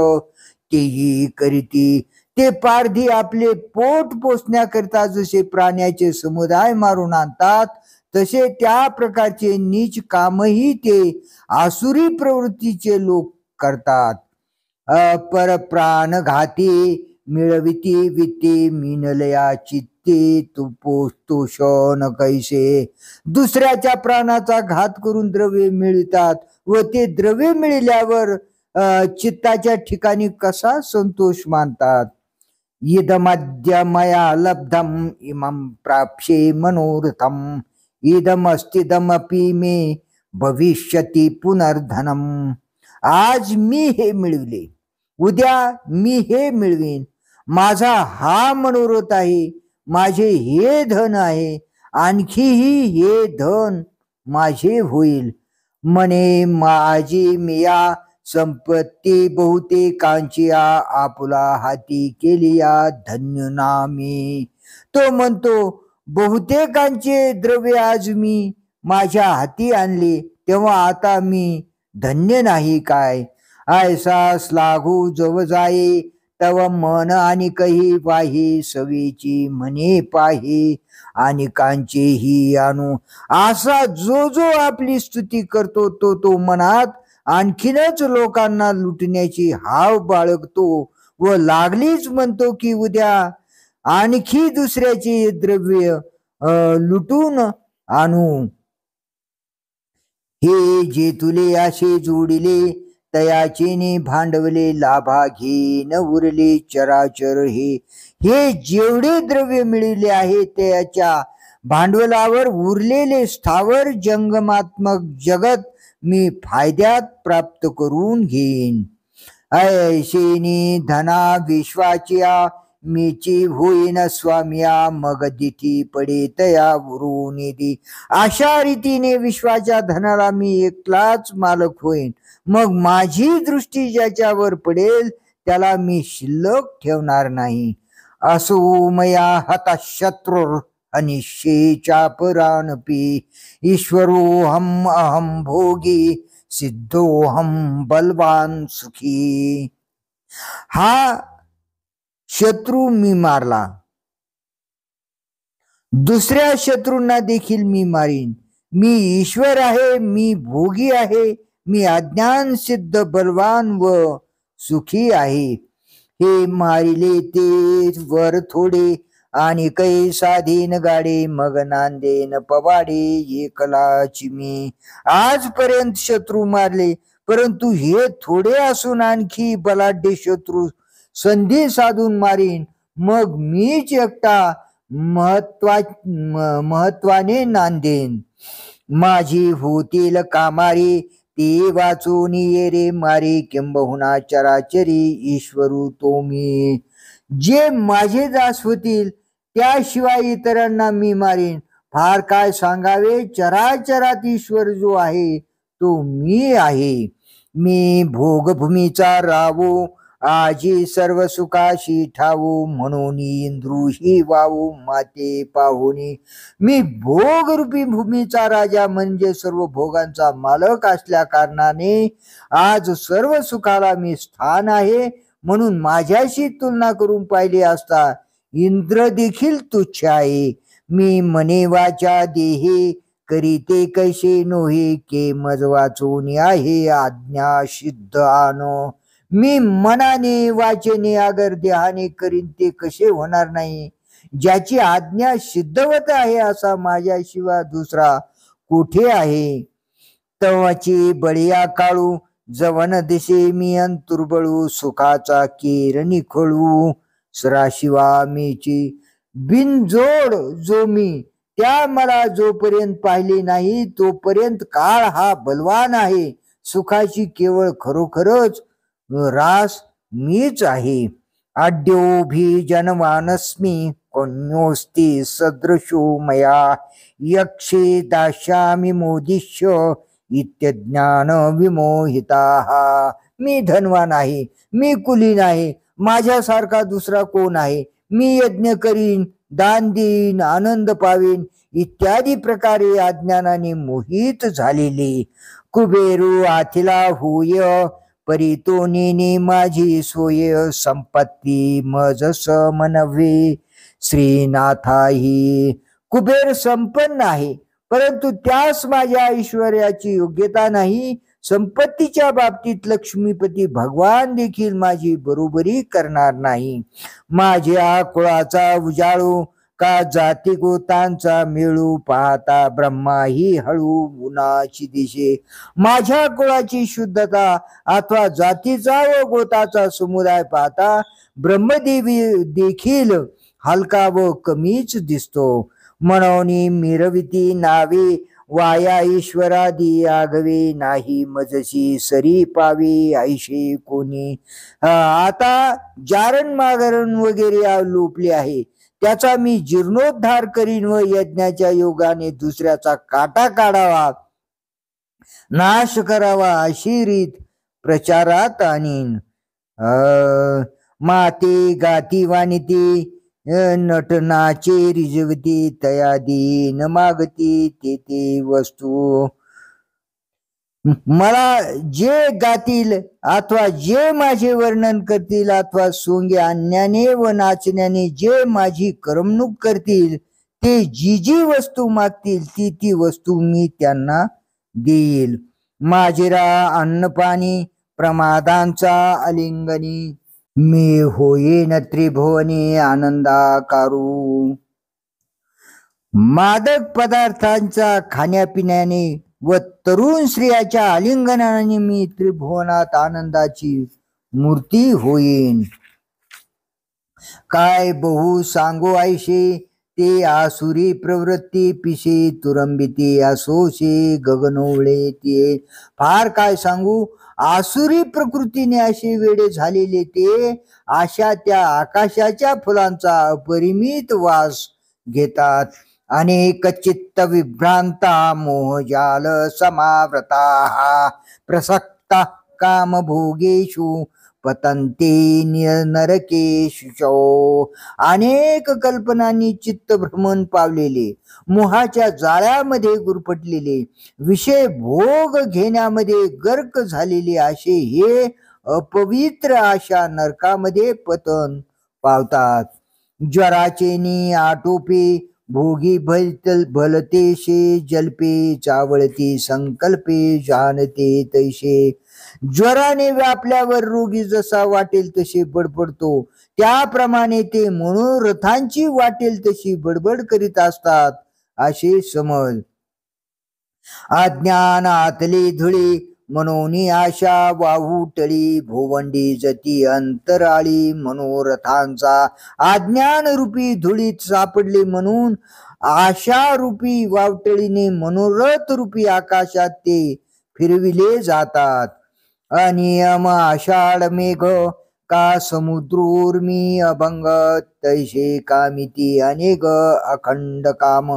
तेही करीती. ते पारधी आपले पोट पोसण्याकरिता जसे प्राण्याचे समुदाय मारून आणतात, तसे त्या प्रकारचे नीच कामही ते आसुरी प्रवृत्तीचे लोक करतात. परप्राणघाती मिळविती वित्ते, मिनलया चित्ते तोषण कैसे. दुसऱ्याच्या प्राणाचा घात करून द्रव्य मिळतात व ते द्रव्य मिळाल्यावर चित्ताच्या ठिकाणी कसा संतोष मानतात. इदमद्य मया लब्धम इमं प्राप्स्ये मनोरथम, इदमस्तिदमपि मे भविष्यति पुनर्धनम. आज मी हे मिळविले, उद्या मी हे मिळवीन, माझा हा मनोरथ आहे, माझे हे धन आहे, आणखीही हे धन माझे होईल. मने माझी मिया संपत्ती बहुतेकांचिया, आपुला हाती केलिया धन्य नामी. तो म्हणतो, बहुतेकांचे द्रव्य आज मी माझ्या हाती आणले, तेव्हा आता मी धन्य नाही काय. ऐसास लागू जव जाये, तव मन आणि कही पाही, सवेची म्हणे पाही आणि कांचेही आणू. असा जो जो आपली स्तुती करतो तो मनात आणखीनच लोकांना लुटण्याची हाव बाळगतो व लागलीच म्हणतो की उद्या आणखी दुसऱ्याचे द्रव्य लुटून आणू. हे जे तुले असे जोडिले, तयाचेने भांडवले लाभा घेन उरले चराचर. हे जेवढे द्रव्य मिळले आहे त्याच्या भांडवलावर उरलेले स्थावर जंगमात्मक जगत मी फायद्यात प्राप्त करून घेईन. ऐशेनी धना विश्वाच्या मीची होईन स्वामिया, मग दिठी पडे तया निधी. अशा रीतीने विश्वाच्या धनाला मी एकलाच मालक होईन, मग माझी दृष्टी ज्याच्यावर पडेल त्याला मी शिल्लक ठेवणार नाही. असो मया हता शत्रुर अनिश्चेच्या परानपी, ईश्वरोहम अहम भोगी सिद्धोहम बलवान सुखी. हा शत्रू मी मारला, दुसऱ्या शत्रूंना देखील मी मारीन. मी ईश्वर आहे, मी भोगी आहे, मी अज्ञान सिद्ध बलवान व सुखी आहे. हे मारिले ते वर थोडे, आणि कै साधीन गाडे, मग नांदेन पवाडे एकलाची मी. आजपर्यंत शत्रू मारले, परंतु हे थोडे असून आणखी बलाढ्य शत्रू संधी साधून मारीन, मग मीच एकटा महत्वाने नांदेन. माझी होतील कामारी ते वाचून ये रे मारे किंबहुना चराचरी ईश्वरू तो मी. जे माझे दास होतील त्याशिवाय इतरांना मी मारीन. फार काय सांगावे, चराचरात ईश्वर जो आहे तो मी आहे. मी भोगभूमीचा रावो आजी सर्व सुखाशी ठावू म्हणून इंद्रुही वाहू माते पाहुनी. मी भोगरूपी भूमीचा राजा म्हणजे सर्व भोगांचा मालक असल्या कारणाने आज सर्व सुखाला मी स्थान आहे. म्हणून माझ्याशी तुलना करून पाहिली असता इंद्र देखील तुच्छ आहे. मी मने वाचा देहे करीते कैसे नोहे के मज वाचून आहे आज्ञा सिद्ध आनो. मी मनाने वाचेने अगर देहाने करीन ते कसे होणार नाही. ज्याची आज्ञा सिद्धवत आहे असा माझ्याशिवाय दुसरा कुठे आहे. तवाची बळिया काळू जवन दिसे मी अंतुर्बळू सुखाचा केर निखळू. सराशिवा मीची बिनजोड जो मी त्या मला जोपर्यंत पाहिले नाही तोपर्यंत काळ हा बलवान आहे. सुखाची केवळ खरोखरच रास मीच आहे. आड्योभी जनवानस्मी कोण्योस्ति सदृशो मया यक्षे दास्यामि मोदिष्य इत्यज्ञान विमोहिताः. मी धनवान आहे, मी कुलीन आहे, माझ्यासारखा दुसरा कोण आहे. मी यज्ञ करीन, दान देईन, आनंद पावेन इत्यादी प्रकारे अज्ञानाने मोहित झालेले. कुबेरू आथिला होय परितो नेने माझी सोय संपत्ती मजस मनवे श्रीनाथाही. कुबेर संपन्न आहे परंतु त्यास माझ्या ऐश्वर्याची योग्यता नाही. संपत्तीच्या बाबतीत लक्ष्मीपती भगवान देखील माझी बरोबरी करणार नाही. माझ्या कुळाचा उजाळू का जाती गोतांचा मिळू पाहता ब्रह्माही हळू उन्हाची दिशे. माझ्या कुळाची शुद्धता अथवा जातीचा व गोताचा समुदाय पाहता ब्रह्मदेवी देखील हलका व कमीच दिसतो. म्हणून मिरविती नावे वाया ईश्वरादी आगवे नाही मजशी सरी पावे ऐशे कोणी. आता जारण मागरण वगैरे लोपले आहे त्याचा मी जीर्णोद्धार करीन व यज्ञाच्या योगाने दुसऱ्याचा काटा काढावा नाश करावा अशी रीत प्रचारात आणीन. माते गाती वाणिती नटनाचे रिजवती तयादी न मागती ते वस्तू. मला जे गातील अथवा जे माझे वर्णन करतील अथवा सोंगे आणण्याने व नाचण्याने जे माझी करमणूक करतील ते जी जी वस्तू मागतील ती वस्तू मी त्यांना देईल. माझेरा अन्नपाणी प्रमादांचा अलिंगनी मी होईन त्रिभुवनी आनंदाकारू. मादक पदार्थांचा खाण्यापिण्याने व तरुण स्त्रियाच्या आलिंगनाने मी त्रिभुवनात आनंदाची मूर्ती होईन. काय बहु सांगो ऐशे ते आसुरी प्रवृत्ती पिशे तुरंबिती असोशे गगनोवळे ते. फार काय सांगू, आसुरी प्रकृतीने असे वेडे झालेले ते अशा त्या आकाशाच्या फुलांचा अपरिमित वास घेतात. अनेक चित्त विभ्रांता मोहजाल समावृता प्रसक्ता कामभोगेषु पतंते नरकेषु. अनेक कल्पनांनी चित्त भ्रमण पावलेले मोहाच्या जाळ्यामध्ये गुरफटलेले विषय भोग घेण्यामध्ये गर्क झालेले असे हे अपवित्र अशा नरकामध्ये पतन पावतात. ज्वराचे नि आटोपे भोगी भलतेशे जल्पे चावळती संकल्पे जानते तैसे. ज्वराने व्यापल्यावर रोगी जसा वाटेल तसे बडबडतो त्याप्रमाणे ते मनोरथांची वाटेल तशी बडबड करीत असतात असे समज. अज्ञान आतली धुळी मनोनी आशा वाहू टळी भोवंडी जती अंतराळी मनोरथांचा. अज्ञान रूपी धुळीत सापडले म्हणून आशा रूपी वावटळीने मनोरथ रूपी आकाशात ते फिरविले जातात. अनियम आषाढ मेघ का समुद्रोर्मी अभंग, तैसे कामिती अनेक अखंड काम.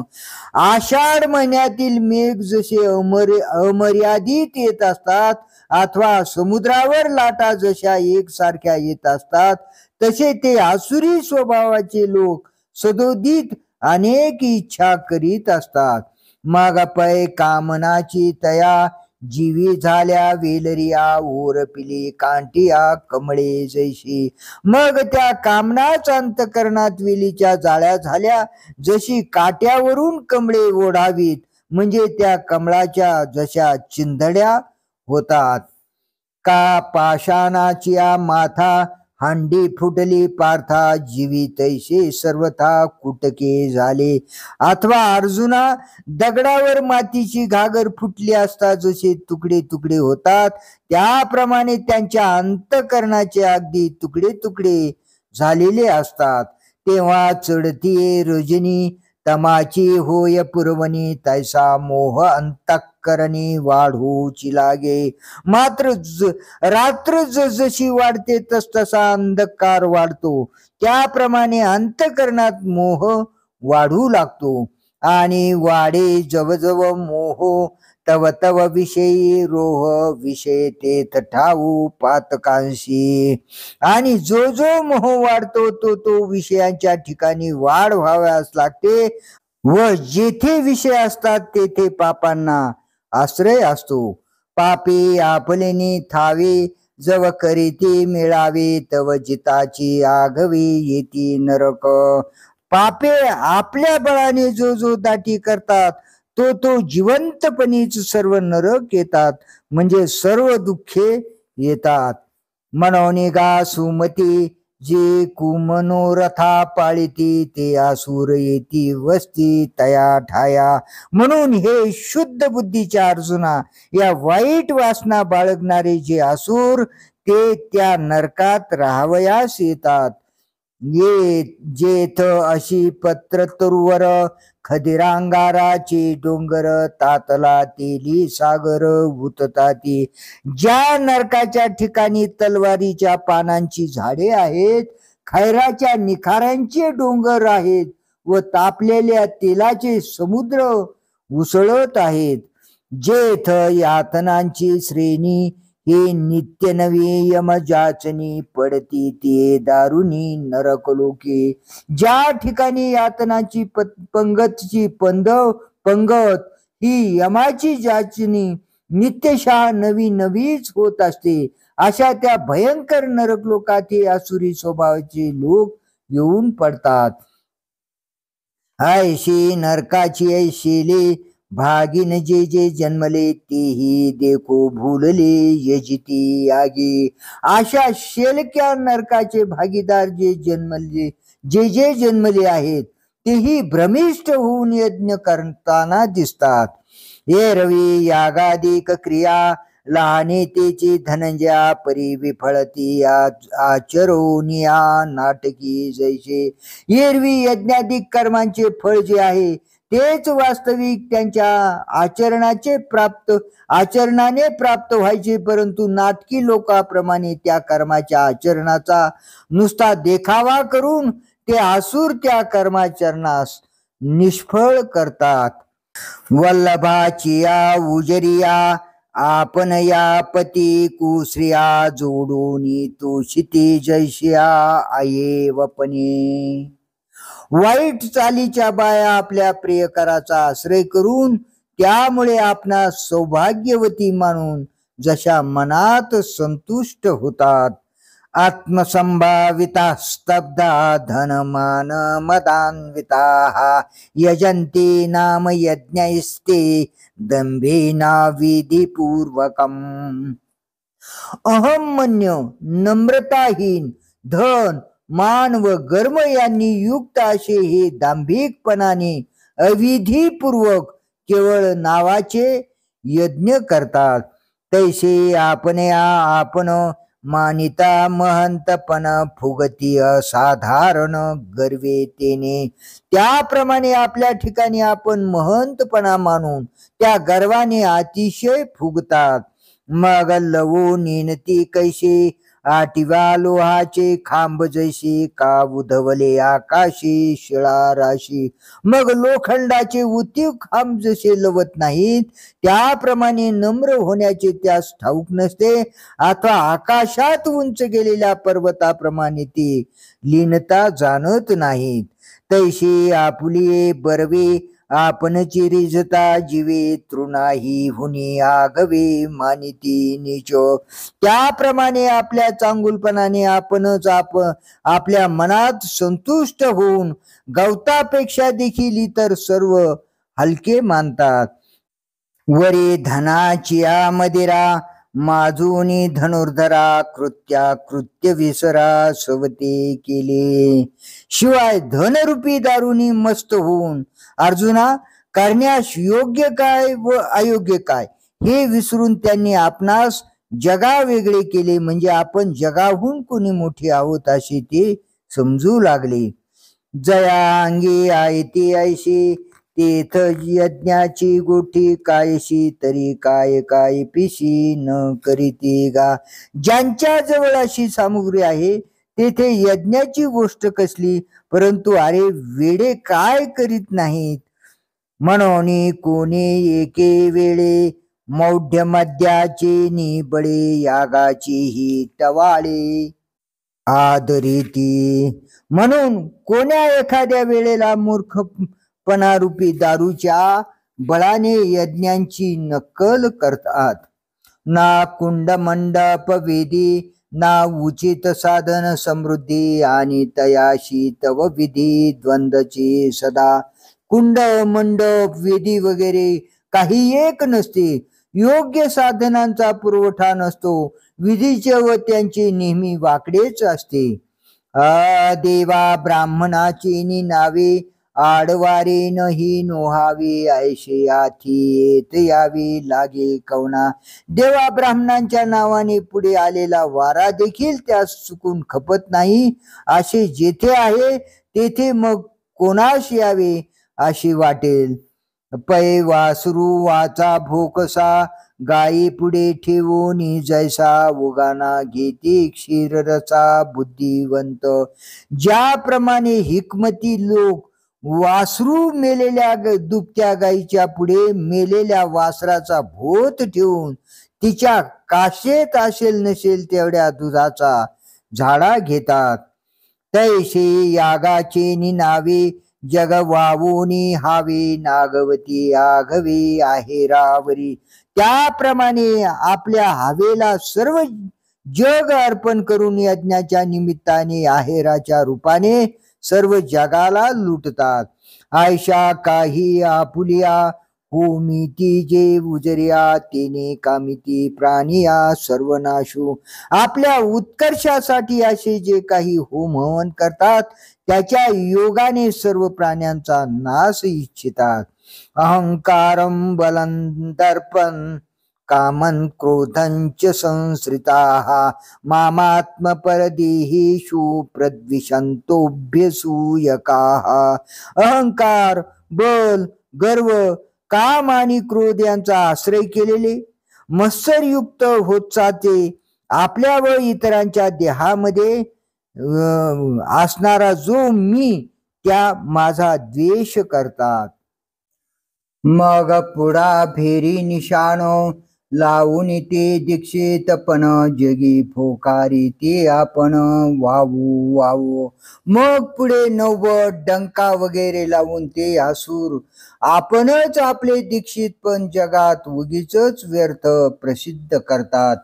आषाढ महिन्यातील मेघ जसे अमर्यादित येत असतात अथवा समुद्रावर लाटा जशा एकसारख्या येत असतात, तसे ते आसुरी स्वभावाचे लोक सदोदित अनेक इच्छा करीत असतात. मग पै कामनाची तया जीवी झाल्या वेलरिया, ओरपिली कांटिया कमळे जैशी. मग त्या कामनाच अंतकरणात वेलीच्या जाळ्या झाल्या, जशी काट्यावरून कमळे ओढावीत, म्हणजे त्या कमळाच्या जशा चिंधड्या होतात. का पाषाणाची माथा हांडी फुटली पार्था, जीवी तैसे सर्वथा कुटके झाले. अथवा अर्जुना, दगडावर मातीची घागर फुटली असता जसे तुकडे तुकडे होतात, त्याप्रमाणे त्यांच्या अंतकरणाचे अगदी तुकडे तुकडे झालेले असतात. तेव्हा चढतीये रजनी तमाची होय पुरवणी, तैसा मोह अंतःकरणी वाढूची लागे. मात्र रात्र जशी वाढते तसा अंधकार वाढतो, त्याप्रमाणे अंतःकरणात मोह वाढू लागतो. आणि वाढे जवजव मोह तव तव विषयी रोह, विषय तेथ ठाऊ पातकांशी. आणि जो जो मोह वाढतो तो विषयांच्या ठिकाणी वाढ व्हाव्यास लागते, व जेथे विषय असतात तेथे पापांना आश्रय असतो. पापी आपलेनी थावे जव करीती मिळावे, तव जिताची आगवी येती नरक. पापे आपल्या बळाने जो जो दाटी करतात तो जिवंतपणीच सर्व नरक येतात, म्हणजे सर्व दुःखे येतात. मनोनिगा सुमती जे कुमनोरथा पाळिती, ते आसुर येती वस्ती तया ठाया. म्हणून हे शुद्ध बुद्धीच्या अर्जुना, या वाईट वासना बाळगणारे जे आसुर ते त्या नरकात राहावयास येतात. ये जेथ अशी पत्र तरुवर, खदिरांगाराचे डोंगर, तातला तेली सागर उतताती. ज्या नरकाच्या ठिकाणी तलवारीच्या पानांची झाडे आहेत, खैराच्या निखाऱ्यांचे डोंगर आहेत व तापलेल्या तेलाचे समुद्र उसळत आहेत, जेथ यातनांची श्रेणी हे नित्य नवे यम जाचनी पडती, ते दारुणी नरक लोके. ज्या ठिकाणी यातनाची पंगतची पंगत ही यमाची जाचनी नित्यशः नवी नवीच होत असते, अशा त्या भयंकर नरक लोकात हे आसुरी स्वभावाचे लोक येऊन पडतात. ऐशी नरकाची ऐशिले भागिन जे जे जन्मले, तेही देखो भूलले यजिती आगी. अशा शेलक्या नरकाचे भागीदार जे जे जन्मले आहेत, तेही भ्रमिष्ट होऊन यज्ञ करताना दिसतात. एरवी यागादिक क्रिया लहाने तेची धनंजया, परी विफळती आचरोनिया नाटकी जैसे. एरवी यज्ञादिक कर्मांचे फळ जे आहे तेच वास्तविक त्यांच्या आचरणाने प्राप्त व्हायचे, परंतु नाटकी लोकांप्रमाणे त्या कर्माच्या आचरणाचा नुसता देखावा करून ते आसुर त्या कर्माचरणास निष्फळ करतात. वल्लभाचिया उजरिया आपण या पती कुश्रिया, जोडून तुषिती जैशिया आये वपने. वाईट चालीच्या बाया आपल्या प्रियकराचा आश्रय करून त्यामुळे आपणा सौभाग्यवती मानून जशा मनात संतुष्ट होतात. आत्मसंभाविता स्तब्धा धनमान मदान्विता, यजन्ते नाम यज्ञैस्ते दंभेना विधिपूर्वकम. अहमन्य, नम्रताहीन, धन मान व गर्म यांनी युक्त असे हे दांभिकपणाने अविधीपूर्वक केवळ नावाचे यज्ञ करतात. तैसे आपण मानिता महंतपण फुगती असाधारण गर्वे तेने. त्याप्रमाणे आपल्या ठिकाणी आपण महंतपणा मानून त्या गर्वाने अतिशय फुगतात. मग लवू नेनती कैसे आटिवा लोहाचे खांब जैसे का उधवले आकाशी शिळा राशी. मग लोखंडाचे उतीव खांब जसे लवत नाहीत त्याप्रमाणे नम्र होण्याचे त्यास ठाऊक नसते, अथवा आकाशात उंच गेलेल्या पर्वताप्रमाणे ते लीनता जाणत नाहीत. तैसे आपुले बरवे आपण चिरिजता जीवे तृणाही हुनी आगवे मानिती नीच. त्याप्रमाणे आपल्या चांगुलपणाने आपणच आपल्या मनात संतुष्ट होऊन गवतापेक्षा देखील इतर सर्व हलके मानतात. वरी धनाची मदिरा माजूनी धनुर्धरा कृत्या कृत्य विसरा सवते केले. शिवाय धनरूपी दारुनी मस्त होऊन अर्जुना करण्यास योग्य काय व अयोग्य काय हे विसरून त्यांनी आपणास जगा वेगळे केले. म्हणजे आपण जगाहून कोणी मोठे आहोत असे ते समजू लागले. जया अंगी आयती ऐशी तेथ यज्ञाची गोठी कायशी तरी काय काय पिशी न करीती गा. ज्यांच्या जवळ अशी सामुग्री आहे तेथे यज्ञाची गोष्ट कसली, परंतु अरे वेडे काय करीत नाहीत. म्हणून कोणी एके वेळे मौढ्य मद्याचे निबळे यागाची ही टवाळे आदरीती. म्हणून कोण्या एखाद्या वेळेला मूर्खपणारूपी दारूच्या बळाने यज्ञांची नक्कल करतात. ना कुंड मंडप वेदी ना उचित साधन समृद्धी आणि तयाशी तव विधी द्वंद्वची सदा. कुंड मंडप वेदी वगैरे काही एक नसते. योग्य साधनांचा पुरवठा नसतो. विधीचे व त्यांचे नेहमी वाकडेच असते. देवा ब्राह्मणाची नावे आडवारे नही नोहावे ऐशे आथी येत यावे लागे कवना. देवा ब्राह्मणांच्या नावाने पुढे आलेला वारा देखील त्यास चुकून खपत नाही. असे जेथे आहे तेथे मग कोणास यावे अशी वाटेल. पै वासरू वाचा भोकसा गायी पुढे ठेवून जैसा उगाना घेते क्षीररसा बुद्धिवंत. ज्याप्रमाणे हिकमती लोक वासरू मेलेल्या दुभत्या गायीच्या पुढे मेलेल्या वासराचा भोत ठेवून तिच्या काशेत असेल नसेल तेवढ्या दुधाचा झाडा घेतात, तैसे यागाचे निनावे जग वावोनी हावे नागवती आघवे आहेरावरी. त्याप्रमाणे आपल्या हवेला सर्व जग अर्पण करून यज्ञाच्या निमित्ताने आहेराच्या रूपाने सर्व जगाला लुटतात. आयशा काही आपुलिया होमिती जे उजर्या तेने कामिती प्राणिया सर्वनाशू. आपल्या उत्कर्षासाठी असे जे काही होम हवन करतात त्याच्या योगाने सर्व प्राण्यांचा नाश इच्छितात. अहंकारं बलं दर्पं कामं क्रोधंच संश्रिताः मामात्मपरदेहेषु प्रद्विषन्तोऽभ्यसूयकाः. अहंकार, बल, गर्व, काम आणि क्रोध यांचा आश्रय केलेले मत्सरयुक्त होत जाते. आपल्या व इतरांच्या देहामध्ये असणारा जो मी त्या माझा द्वेष करतात. मग पुढा फेरी निशाणो लावून ते दीक्षितपण जगी फोकारी ते आपण वावू वावू. मग पुढे नव्वद डंका वगैरे लावून ते असुर आपणच आपले दीक्षितपण जगात उगीच व्यर्थ प्रसिद्ध करतात.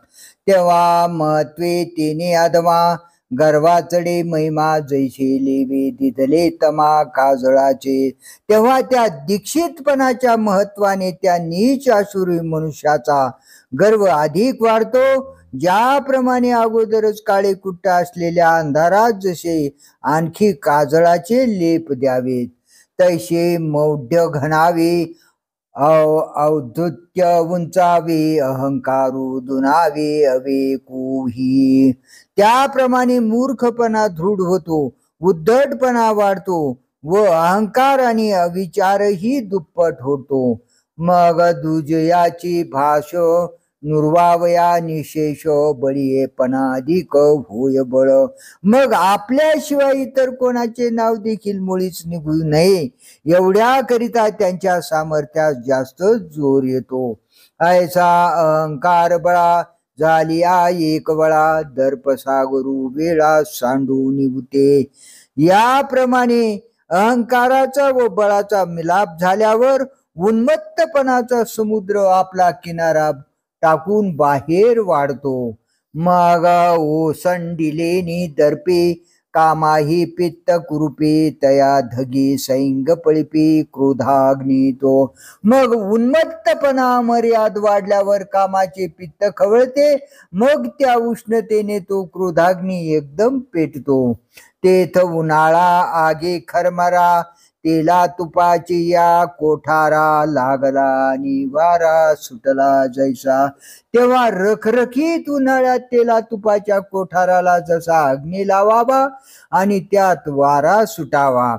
तेव्हा महत्वे तेने अधमा गर्वाचडे महिमा जैसे लेवे दिधले तमा काजळाचे. तेव्हा त्या दीक्षितपणाच्या महत्वाने त्या नीच आसुरी मनुष्याचा गर्व अधिक वाढतो. ज्याप्रमाणे अगोदरच काळे कुट्ट असलेल्या अंधारात जसे आणखी काजळाचे लेप द्यावेत तैसे मौढ्य घणावे औद्धत्य उंचावे, अहंकारू दुनावे अवेकुही. त्याप्रमाणे मूर्खपणा दृढ होतो, उद्धटपणा वाढतो व अहंकार आणि अविचारही दुप्पट होतो. मग दुजयाची भाष नुर्वावया निशेष, बळीयेपणा अधिक होय बळ. मग आपल्याशिवाय इतर कोणाचे नाव देखील मुळीच निघू नये एवढ्याकरिता त्यांच्या सामर्थ्यास जास्त जोर येतो. ऐसा अहंकार बळा झालिया एक वळा, दर्प सागरू वेळा सांडू निवते. याप्रमाणे अहंकाराचा व बळाचा मिलाप झाल्यावर उन्मत्तपणाचा समुद्र आपला किनारा टाकून बाहेर वाढतो. मग ओसंडिलेनी दर्पे, कामाही पित्त कुरुपे, तया धगी सैंग पळिपी, क्रोधाग्नी तो. मग उन्मत्तपणा मर्याद वाढल्यावर कामाचे पित्त खवळते, मग त्या उष्णतेने तो क्रोधाग्नी एकदम पेटतो. तेथ उन्हाळा आगे खरमरा, तेला तुपाची या कोठारा, लागला आणि वारा सुटला जैसा. तेव्हा रखरखीत उन्हाळ्यात तेला तुपाच्या कोठाराला जसा अग्नी लावावा आणि त्यात वारा सुटावा,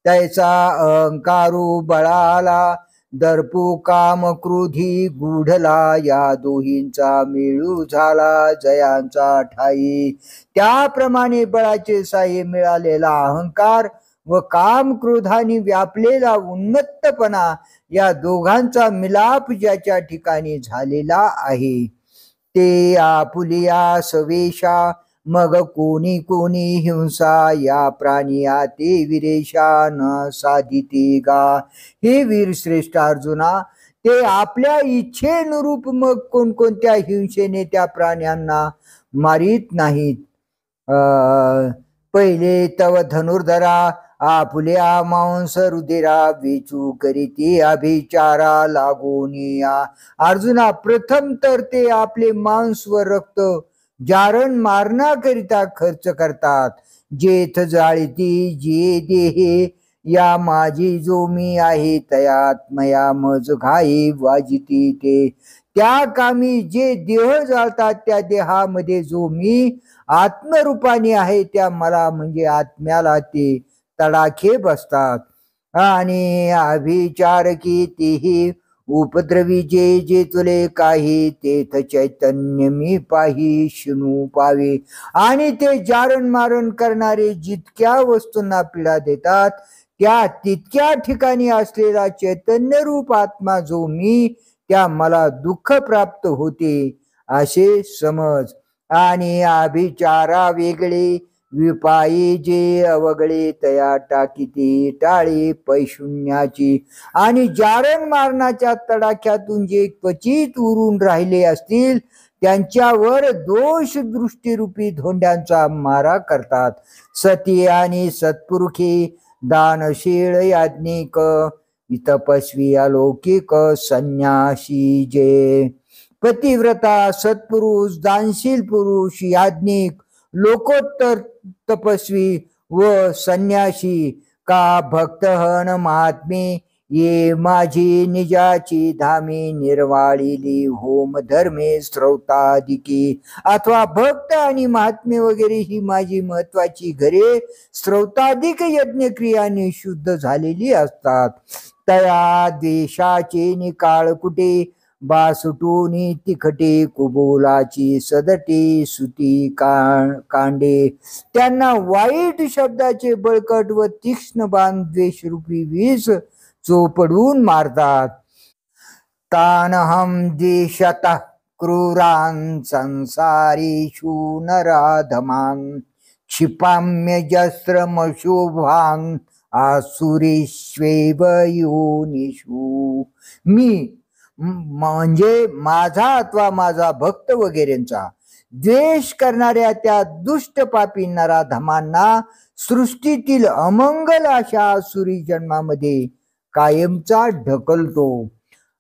तैसा अहंकारू बळाला दर्पू काम क्रोधी गूढला. या दोहींचा मेळू झाला जयांचा ठाई. त्याप्रमाणे बळाचे साह्य मिळालेला अहंकार व काम क्रोधाने व्यापलेला उन्मत्तपणा या दोघांचा मिलाप ज्याच्या ठिकाणी झालेला आहे, ते आपुलिया सवेशा. मग कोणी कोणी हिंसा, या प्राणिया ते विरेशा न साधिते गा. हे वीर श्रेष्ठ अर्जुना, ते आपल्या इच्छेनुरूप मग कोणकोणत्या हिंसेने त्या प्राण्यांना मारित नाहीत. पहिले तव धनुर्धरा, आपुल्या मांस रुधिरा, वेचू करीती अभिचारा लागोनिया. अर्जुना, प्रथम तर ते आपले मांस व रक्त जारण मारण्याकरिता खर्च करतात. जेथ जाळीती जे देहे, या माझी जो मी आहे, तयात मया मज घाई वाजिती ते. त्या कामी जे देह जाळतात त्या देहामध्ये जो मी आत्मरूपाने आहे, त्या मला म्हणजे आत्म्याला ते तडाखे बसतात. आणि अभिचारकी तेही उपद्रवी जे जे तुले काही, तेथ चैतन्य मी पाही शिनू पावे. आणि ते जारण मारण करणारे जितक्या वस्तूंना पीडा देतात, त्या तितक्या ठिकाणी असलेला चैतन्य रूप आत्मा जो मी, त्या मला दुःख प्राप्त होते असे समज. आणि अभिचारा वेगळे विपायी जे अवगळे, तया टाकीते टाळे पैशून्याची. आणि जारण मारणाच्या तडाख्यातून जे क्वचित उरून राहिले असतील, त्यांच्यावर दोष दृष्टीरूपी धोंड्यांचा मारा करतात. सती आणि सत्पुरुषे, दानशीळ याज्ञिक, तपस्वी अलौकिक, संन्यासी जे. पतिव्रता, सत्पुरुष, दानशील पुरुष, याज्ञिक, लोकोत्तर तपस्वी व संन्यासी का भक्तहन महात्मे, ये माझी निजाची धामी, निर्वाळिली होम धर्मे स्त्रौतादिकी. अथवा भक्त आणि महात्मे वगैरे ही माझी महत्वाची घरे स्त्रौताधिक यज्ञक्रियाने शुद्ध झालेली असतात. तया द्वेषाचे निकाळ कुटे, बासुटूनी तिखटे कुबोलाची सदटे सुती कांडे. त्यांना वाईट शब्दाचे बळकट व तीक्ष्ण बाण द्वेषरूपी वीज चोपडून मारतात. तानहम द्वेषतः क्रूरान संसारेषु नराधमान, क्षिपाम्यजस्रमशुभान आसुरेष्वेव योनिषु. मी म्हणजे माझा अथवा माझा भक्त वगैरेंचा द्वेष करणाऱ्या त्या दुष्ट पापी नराधमांना सृष्टीतील अमंगल अशा आसुरी जन्मामध्ये कायमचा ढकलतो.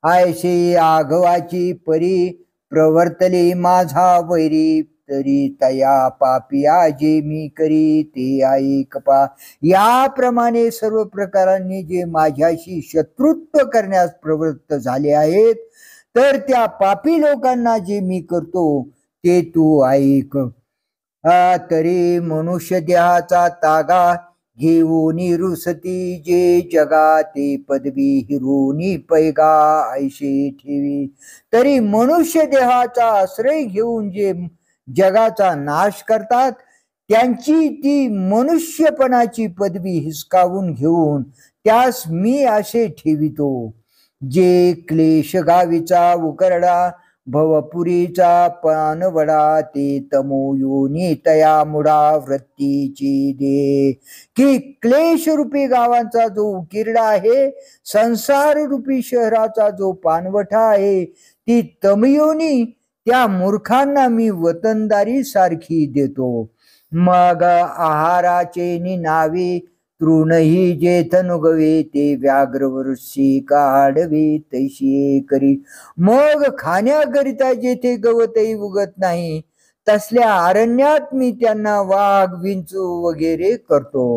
ऐशी आघवाची परी प्रवर्तले माझा वैरी, तरी तया पापिया जे मी करी ते ऐक पा. याप्रमाणे सर्व प्रकारांनी जे माझ्याशी शत्रुत्व करण्यास प्रवृत्त झाले आहेत, तर त्या पापी लोकांना जे मी करतो ते तू ऐक. तरी मनुष्य देहाचा तागा घेऊन रुसती, जे जगाते पदवी हिरोनी पैगा ऐशी ठेवी. तरी मनुष्य देहाचा आश्रय घेऊन जे जगाचा नाश करतात, त्यांची ती मनुष्यपणाची पदवी हिसकावून घेऊन त्यास मी असे ठेवितो. जे क्लेश गावीचा उकरडा भवपुरीचा पानवडा, ते तमोयोनी तया मुडा वृत्तीची दे. की क्लेश रूपी गावांचा जो उकिरडा आहे, संसार रूपी शहराचा जो पानवठा आहे, ती तमयोनी त्या मूर्खांना मी वतनदारी सारखी देतो. मग आहाराचे नावे तृणही जेथ नुगवे, ते व्याघ्रवृषी काढवे तैशी करी. मग खाण्याकरिता जेथे गवतही उगत नाही, तसल्या अरण्यात मी त्यांना वाघ विंचू वगैरे करतो.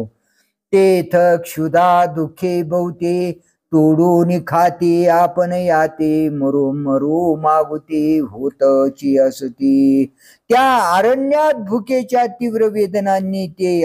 तेथ क्षुधा दुःखे बहुते तोडून खाते, आपण याते मरो मरो मागुते होतची असती. त्या अरण्यात भुकेच्या तीव्र वेदनांनी ते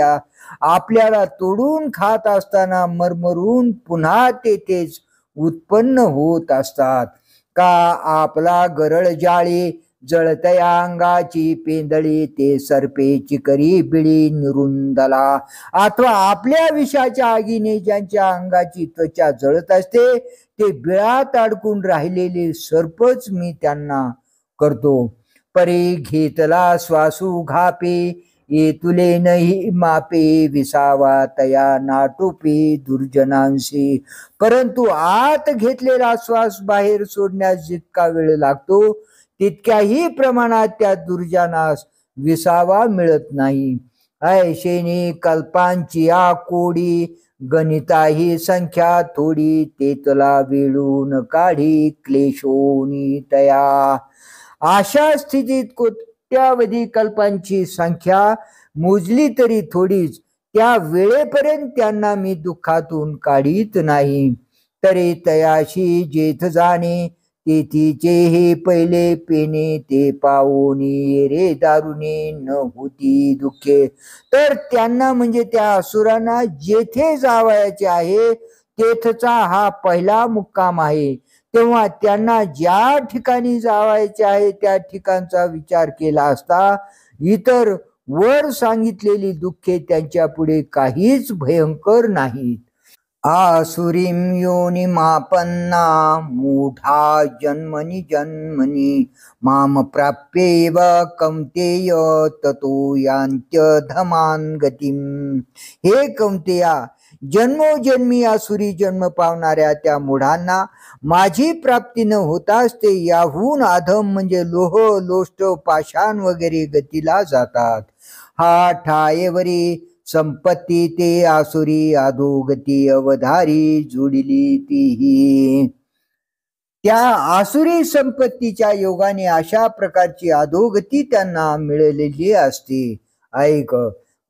आपल्याला तोडून खात असताना मरमरून पुन्हा तेथेच उत्पन्न होत असतात. का आपला गरळ जाळे जळतया अंगाची पेंदळी, ते सर्पे चिकरी बिळी निरुंदला. अथवा आपल्या विषाच्या आगीने ज्यांच्या अंगाची त्वचा जळत असते, ते बिळात अडकून राहिलेले सर्पच मी त्यांना करतो. परी घेतला श्वासू घापे, ये तुले नाही मापे, विसावा तया नाटोपे दुर्जनांशी. परंतु आत घेतलेला श्वास बाहेर सोडण्यास जितका वेळ लागतो, तितक्याही प्रमाणात त्या दुर्जनास विसावा मिळत नाही. ऐशेने कल्पांची कोडी, गणिताही संख्या थोडी, तेतला वेळून काढी क्लेशोनी तया. अशा स्थितीत कोट्यावधी कल्पांची संख्या मोजली तरी थोडीच, त्या वेळेपर्यंत त्यांना मी दुःखातून काढीत नाही. तरी तयाशी जेथ जाणे, तेथीचे हे पहिले पेने, ते पावोनी रे दारुणे न होती दुःखे. तर त्यांना म्हणजे त्या असुरांना जेथे जावायचे आहे, तेथचा हा पहिला मुक्काम आहे. तेव्हा त्यांना ज्या ठिकाणी जावायचे आहे त्या ठिकाणचा विचार केला असता इतर वर सांगितलेली दुःखे त्यांच्या पुढे काहीच भयंकर नाहीत. आसुरीम योनी मापन्ना मूढा जन्मनी जन्मनी, माम प्राप्येव कौंतेय ततो यांत्यधमान गतिम. हे कौंतेया, जन्मोजन्मी आसुरी जन्म पावणाऱ्या त्या मूढांना माझी प्राप्ती न होताच ते याहून अधम म्हणजे लोह लोष्ट पाषाण वगैरे गतीला जातात. हा ठायेवरी संपत्ती ते आसुरी अधोगती अवधारी जोडिली तीही. त्या आसुरी संपत्तीच्या योगाने अशा प्रकारची अधोगती त्यांना मिळालेली असते. ऐक,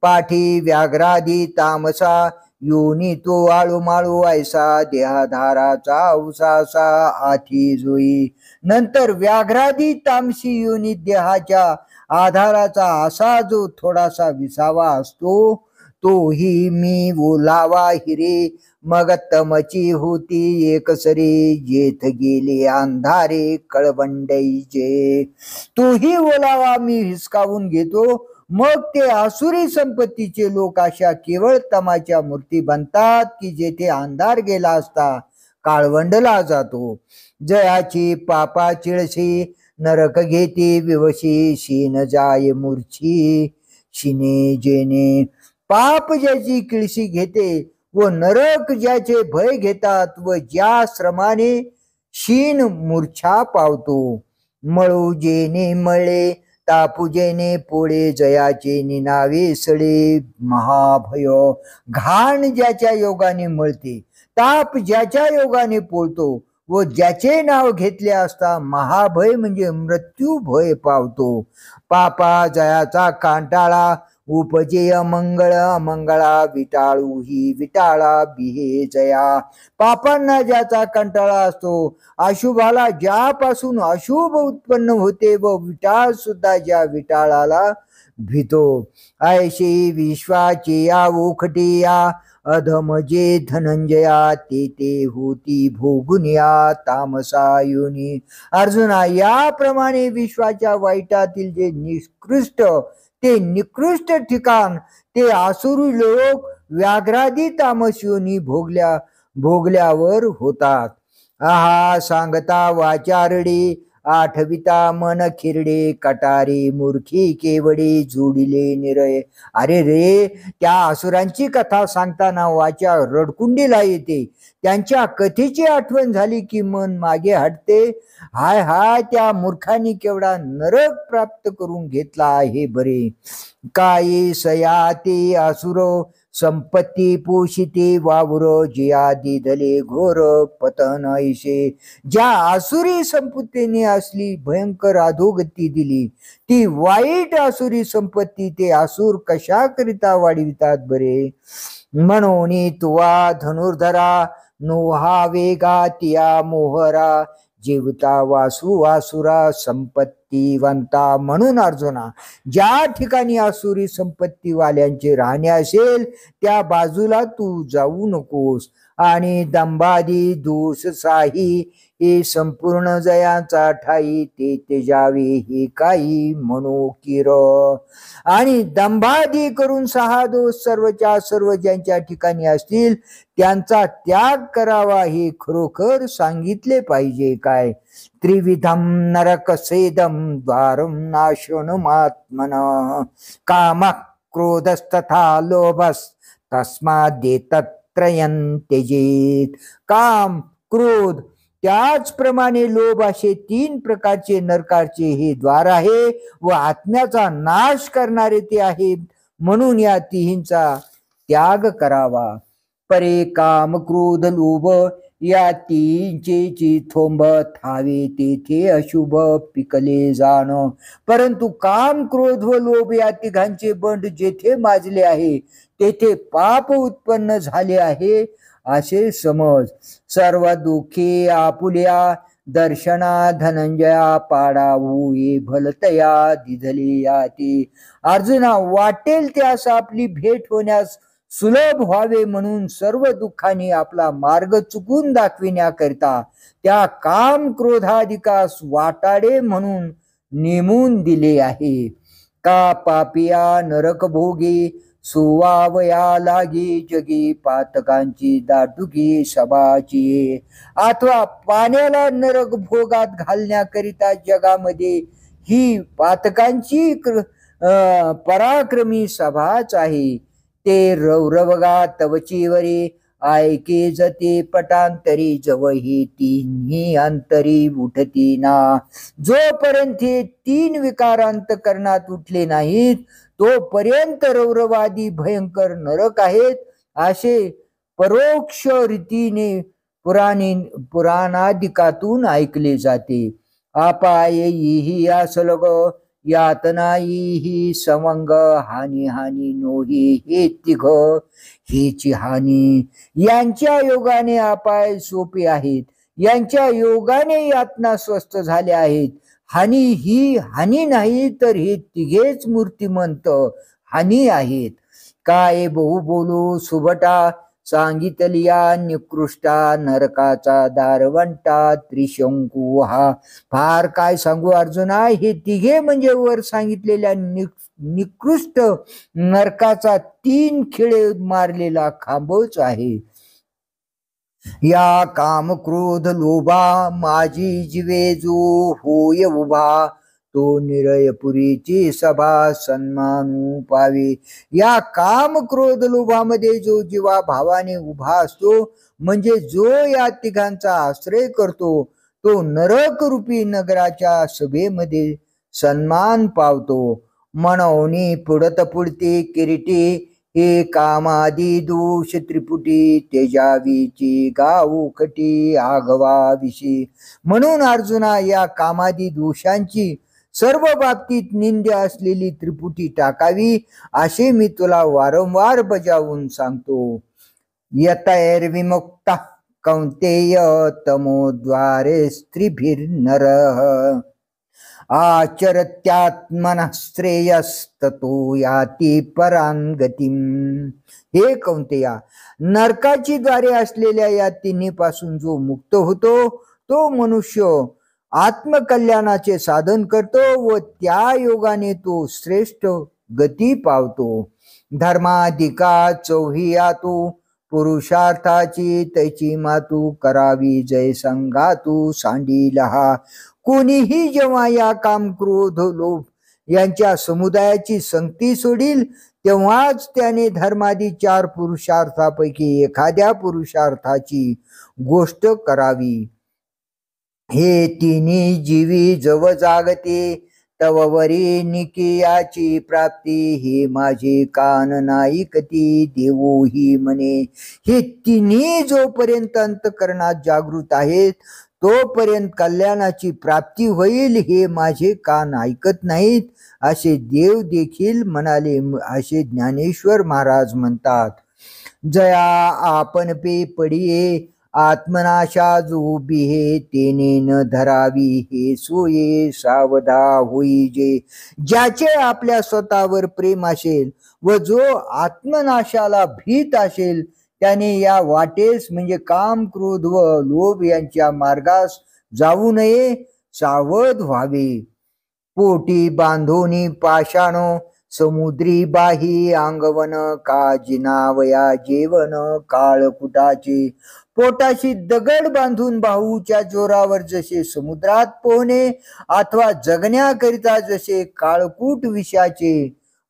पाठी व्याघ्रादी तामसा, योनी तो आळूमाळू ऐसा, देहाधाराचा अवसासा आठी जोई. नंतर व्याघ्रादी तामसी योनी देहाच्या आधाराचा असा जो थोडासा विसावा असतो, तोही मी ओलावा हिरे. मग तमची होती एकसरी, जेथ गेले अंधारे कळवंडईचे. तोही ओलावा मी हिसकावून घेतो. मग ते आसुरी संपत्तीचे लोक अशा केवळ तमाच्या मूर्ती बनतात की जेथे अंधार गेला असता काळवंडला जातो. जयाची पापा चिळशी, नरक घेते विवशी, शीन जाय मूर्छी शिने जेने. पाप ज्याची किळशी घेते व नरक ज्याचे भय घेतात व ज्या श्रमाने शीन मूर्छा पावतो. मळू जेने मळे, तापू जेने पोळे, जयाचे निनावे सळे महाभय. घाण ज्याच्या योगाने मळते, ताप ज्याच्या योगाने पोळतो व ज्याचे नाव घेतले असता महाभय म्हणजे मृत्यू भय पावतो. पापा जयाचा कांटाळा उपजे अमंगळ अमंगळा विटाळू ही विटाळा बिहे जया. पापांना ज्याचा कंटाळा असतो, अशुभाला ज्यापासून अशुभ उत्पन्न होते व विटाळ सुद्धा ज्या विटाळाला भीतो. ऐशी विश्वाची या उखटी या अधमजे धनंजया ते ते होती भोगुनिया तामसा योनी. अर्जुना, याप्रमाणे विश्वाच्या वाईटातील जे निकृष्ट ते निकृष्ट ठिकाण ते आसुरी लोक व्याघ्रादी तामस योनी भोगल्यावर होतात. आहा सांगता वाचारडे आठविता मन खिरडे कटारे मूर्खी केवडे जोडिले निरय. अरे रे, त्या असुरांची कथा सांगताना वाचा रडकुंडीला येते. त्यांच्या कथेची आठवण झाली की मन मागे हटते. हाय हाय, त्या मूर्खांनी केवढा नरक प्राप्त करून घेतला आहे बरे. काही सयाती असुर संपत्ती पोषिते वावुर जिया दिधले घोर पतन ऐसे. ज्या आसुरी संपत्तीने असली भयंकर अधोगती दिली, ती वाईट आसुरी संपत्ती ते असुर कशाकरिता वाढवितात बरे. म्हणून तुवा धनुर्धरा नोहा वेगा तिया मोहरा जीवता वासू वासुरा संपत्तीवंता. म्हणून अर्जुना, ज्या ठिकाणी आसुरी संपत्तीवाल्यांचे राहणे असेल त्या बाजूला तू जाऊ नकोस. आणि दंबादी दुःसाही हे संपूर्ण जयाचा ठाई ते तेजावे हे काही म्हणू किर. आणि दंभादी करून सहा दोष सर्वच्या सर्व ज्यांच्या ठिकाणी असतील त्यांचा त्याग करावा हे खरोखर सांगितले पाहिजे काय. त्रिविधम नरकसेदम द्वारम नाशनमात्मन काम क्रोधस्तथा लोभस तस्मादेतत्रयं त्यजेत. काम क्रोध त्याचप्रमाणे लोभ असे तीन प्रकारचे नरकाचे हे द्वार आहे व आत्म्याचा नाश करणारे ते आहेत. म्हणून या तिहींचा त्याग करावा. परे काम क्रोध लोभ या तीनचे थोंब थावे तेथे अशुभ पिकले जाण. परंतु काम क्रोध व लोभ या तिघांचे बंड जेथे माजले आहे तेथे पाप उत्पन्न झाले आहे असे समज. सर्व दुःखे आपुल्या दर्शना धनंजया पाडावू ये भलतया दिधले याती. अर्जुना, वाटेल त्यास आपली भेट होण्यास सुलभ व्हावे म्हणून सर्व दुःखांनी आपला मार्ग चुकून दाखविण्याकरिता त्या काम क्रोधाधिकास वाटाडे म्हणून नेमून दिले आहे. का पापिया नरक भोगी सुवावया लागी जगी पातकांची दाटुकी सभाची. अथवा पाण्याला नरक भोगात घालण्याकरिता जगामध्ये ही पातकांची पराक्रमी सभाच आहे. ते रवरवगा तवचीवरी ऐके जते पटांतरी जवही तिन्ही अंतरी उठती ना. जोपर्यंत हे तीन विकार अंतकरणात उठले नाहीत तोपर्यंत रौरवादी भयंकर नरक आहेत असे परोक्ष रीतीने पुराणादिकातून ऐकले जाते. अपाय ही असलग यातनाई सवंग हानी हानी नोही हे तिघ हेची हानी. यांच्या योगाने अपाय सोपे आहेत, यांच्या योगाने यातना स्वस्त झाल्या आहेत. हानी ही हानी नाही तर हे तिघेच मूर्तिमंत हानी आहेत. काय बहु बोलू सुभटा सांगितलिया निकृष्टा नरकाचा दारवंटा त्रिशंकू. हा फार काय सांगू अर्जुना, हे तिघे म्हणजे वर सांगितलेल्या निकृष्ट नरकाचा तीन खिळे मारलेला खांबच आहे. या काम क्रोध लोभा माझी जीवे जो होय उभा तो निरयपुरीची सभा सन्मानू पावे. या काम क्रोध लोभामध्ये जो जीवा भावाने उभा असतो म्हणजे जो या तिघांचा आश्रय करतो तो नरक रूपी नगराच्या सभेमध्ये सन्मान पावतो. म्हणून पुढत पुढते किरीटी हे कामादी दोष त्रिपुटी तेजावीची गाऊखटी आगवा विशी. म्हणून अर्जुना, या कामादी दोषांची सर्व बाबतीत निंद्य असलेली त्रिपुटी टाकावी, असे मी तुला वारंवार बजावून सांगतो. यतैर्विमुक्ता कौंतेय तमोद्वारे स्त्रिभिर्नरः आचरत्यात्मनः श्रेयस्ततो याति परां गतिम. हे कौंतेया, नरकाची द्वारे असलेल्या या तिन्ही पासून जो मुक्त होतो तो मनुष्य आत्मकल्याणाचे साधन करतो व त्या योगाने तो श्रेष्ठ गती पावतो. धर्माधिका चौहियातू पुरुषार्थाची तैची मातू करावी जय संगातू सांडीलहा. कोणीही जेव्हा या काम क्रोध लोभ यांच्या समुदायाची संगती सोडील तेव्हाच त्याने धर्मादी 4 पुरुषार्थापैकी एखाद्या पुरुषार्थाची गोष्ट करावी. हे तिन्ही जीवी जव जागते तववरी निकियाची प्राप्ती. हे माझे कान नाईकती देवो ही म्हणे. हे तिन्ही जोपर्यंत अंतकरणात जागृत आहेत तोपर्यंत कल्याणाची प्राप्ती होईल, हे माझे कान ऐकत नाहीत असे देव देखील म्हणाले, असे ज्ञानेश्वर महाराज म्हणतात. जया आपण पे पडिये आत्मनाशा जो बिहे तेने न धरावी. हे सोये सावधा होई जे. ज्याचे आपल्या स्वतःवर प्रेम असेल व जो आत्मनाशाला भीत असेल त्याने या वाटेस म्हणजे काम क्रोध व लोभ यांच्या मार्गास जाऊ नये, सावध व्हावे. पोटी बांधोनी पाषाणो समुद्री बाही अंगवन काजिनावया जेवण काळकुटाचे. पोटाशी दगड बांधून बाहूच्या जोरावर जसे समुद्रात पोहणे अथवा जगण्याकरिता जसे काळकूट विषाचे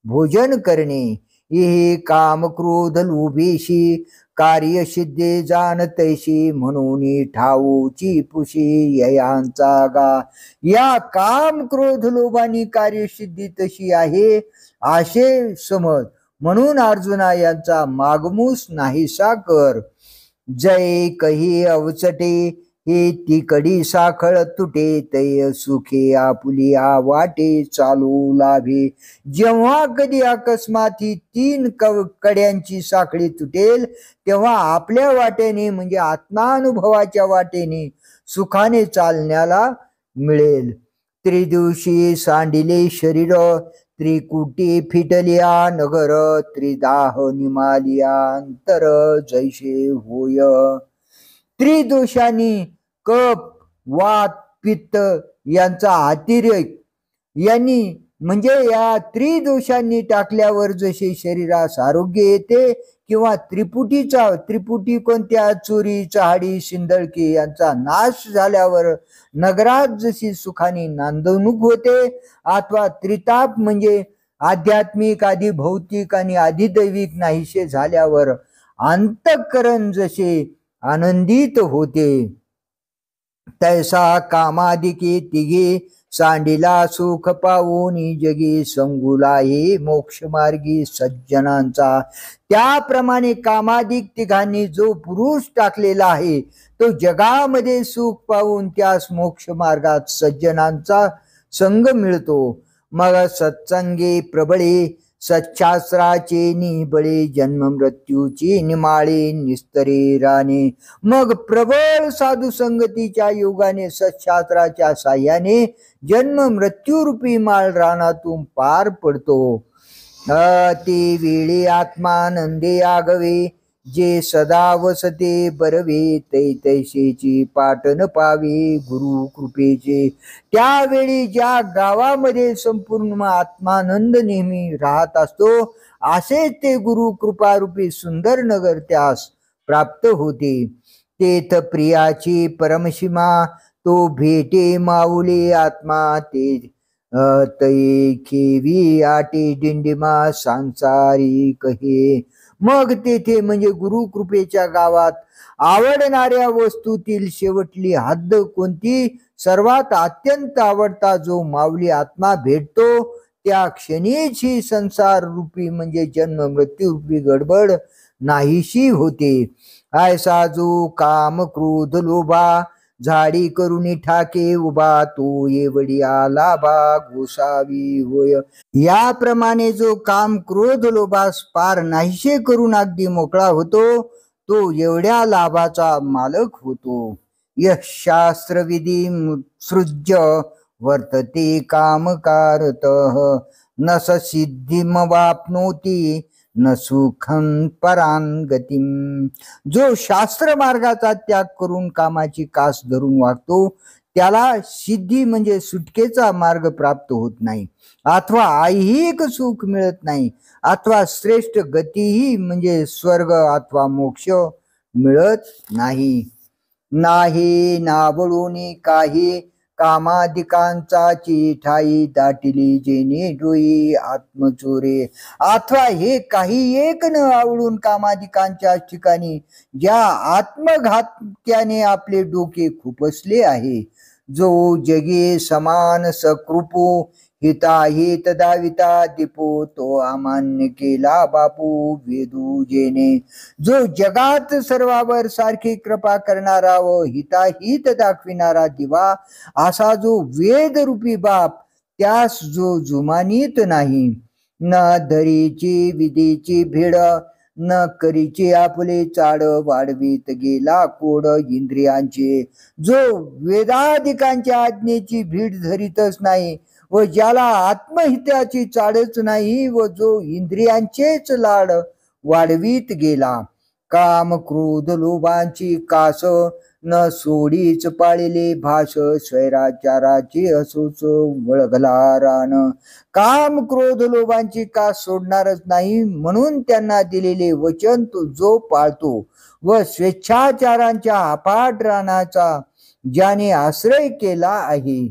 भोजन करणे. हे काम क्रोध लोभेशी कार्यसिद्धे जाणतैशी म्हणून ठाऊची पुशी ययांचा गा. या काम क्रोध लोभानी कार्यसिद्धी तशी आहे असे समज. म्हणून अर्जुना यांचा मागमूस नाहीसा कर. जय कही अवचटे हे तिकडी साखळ तुटे तय सुखे आपुलिया वाटे चालू लाभे. जेव्हा कधी अकस्मात ही 3 कड्यांची साखळी तुटेल तेव्हा आपल्या वाटेने म्हणजे आत्मानुभवाच्या वाटेने सुखाने चालण्याला मिळेल. त्रिदिवशी सांडिले शरीर त्रिकुटी फिटलिया नगर त्रिदाह निमालिया अंतर जैसे होय. त्रिदोषांनी कप वात पित्त यांचा अतिरेक यांनी म्हणजे या त्रिदोषांनी टाकल्यावर जसे शरीरास आरोग्य येते किंवा त्रिपुटी कोणत्या चोरी चहाडी सिंदळकी यांचा नाश झाल्यावर नगरात जशी सुखाने नांदवणूक होते अथवा त्रिताप म्हणजे आध्यात्मिक आधी भौतिक आणि आधी दैविक नाहीसे झाल्यावर अंतःकरण जसे आनंदित होते तैसा कामादिके तिघे सांडिला सुख पावून जगी संगुला हे मोक्ष मार्गी सज्जनांचा. त्याप्रमाणे कामादिक तिघांनी जो पुरुष टाकलेला आहे तो जगामध्ये सुख पावून त्यास मोक्ष मार्गात सज्जनांचा संग मिळतो. मग सत्संगे प्रबळे सच्छास्त्राचे निबळे जन्म मृत्यूची निमाळे निस्तरे राणे. मग प्रबळ साधू संगतीच्या योगाने सच्छास्त्राच्या साह्याने जन्म मृत्यू रूपी माळ रानातून पार पडतो. ते वेळी आत्मानंदे आगवे जे सदा वसते बरवे तैतैसेची पाटन पावे गुरु कृपेचे. त्यावेळी ज्या गावामध्ये संपूर्ण आत्मानंद नेहमी राहत असतो असे ते गुरु कृपारूपी सुंदर नगर त्यास प्राप्त होते. तेथ प्रियाची परमसीमा तो भेटे माऊली आत्मा ते तै खेवी आटे दिंडिमा सांसारी कहे. मग तेथे म्हणजे गुरु कृपेच्या गावात आवडणाऱ्या वस्तूतील शेवटली हद्द कोणती सर्वात अत्यंत आवडता जो माऊली आत्मा भेटतो त्या क्षणीच ही संसार रूपी म्हणजे जन्म मृत्यू रूपी गडबड नाहीशी होते. ऐसा जो काम क्रोध लोभा झाडी करुणी ठाके उभा तो एवढी लाभा गोसावी होय. याप्रमाणे जो काम क्रोध लोभास पार नाहीशे करून अगदी मोकळा होतो तो एवढ्या लाभाचा मालक होतो. यश शास्त्र विधी सृज्य वर्तते कामकारतः न स सिद्धिमवाप्नोति न सुखं परां गतिम. जो शास्त्र मार्गाचा त्याग करून कामाची कास धरून वागतो त्याला सिद्धी म्हणजे सुटकेचा मार्ग प्राप्त होत नाही, अथवा ऐहिक सुख मिळत नाही, अथवा श्रेष्ठ गतीही म्हणजे स्वर्ग अथवा मोक्ष मिळत नाही. नाही नावळून काही कामाधिकांचा ठाई दाटिली जेणे डोई आत्मचोरे. अथवा हे काही एक न आवडून कामाधिकांच्या ठिकाणी ज्या आत्मघात्याने आपले डोके खुपसले आहे. जो जगे समान सकृपो हिताहित दाविता दीपो तो अमान्य केला बापू वेदू जेने. जो जगात सर्वावर सारखी कृपा करणारा व हिताहित दाखविणारा दिवा असा जो वेद रूपी बाप त्यास जो जुमानीत नाही. न धरीची विधीची भेड न करीचे आपले चाड वाढवीत गेला कोड इंद्रियांचे. जो वेदाधिकांच्या आज्ञेची भीड धरीतच नाही व ज्याला आत्महिताची चाडच नाही व जो इंद्रियांचेच लाड वाढवीत गेला. काम क्रोध लोभांची कास न सोडीच पाळिले भाष स्वैराचाराची असोच वळगला रान. काम क्रोध लोभांची कास सोडणारच नाही म्हणून त्यांना दिलेले वचन तो जो पाळतो व स्वेच्छाचारांच्या अफाट रानाचा ज्याने आश्रय केला आहे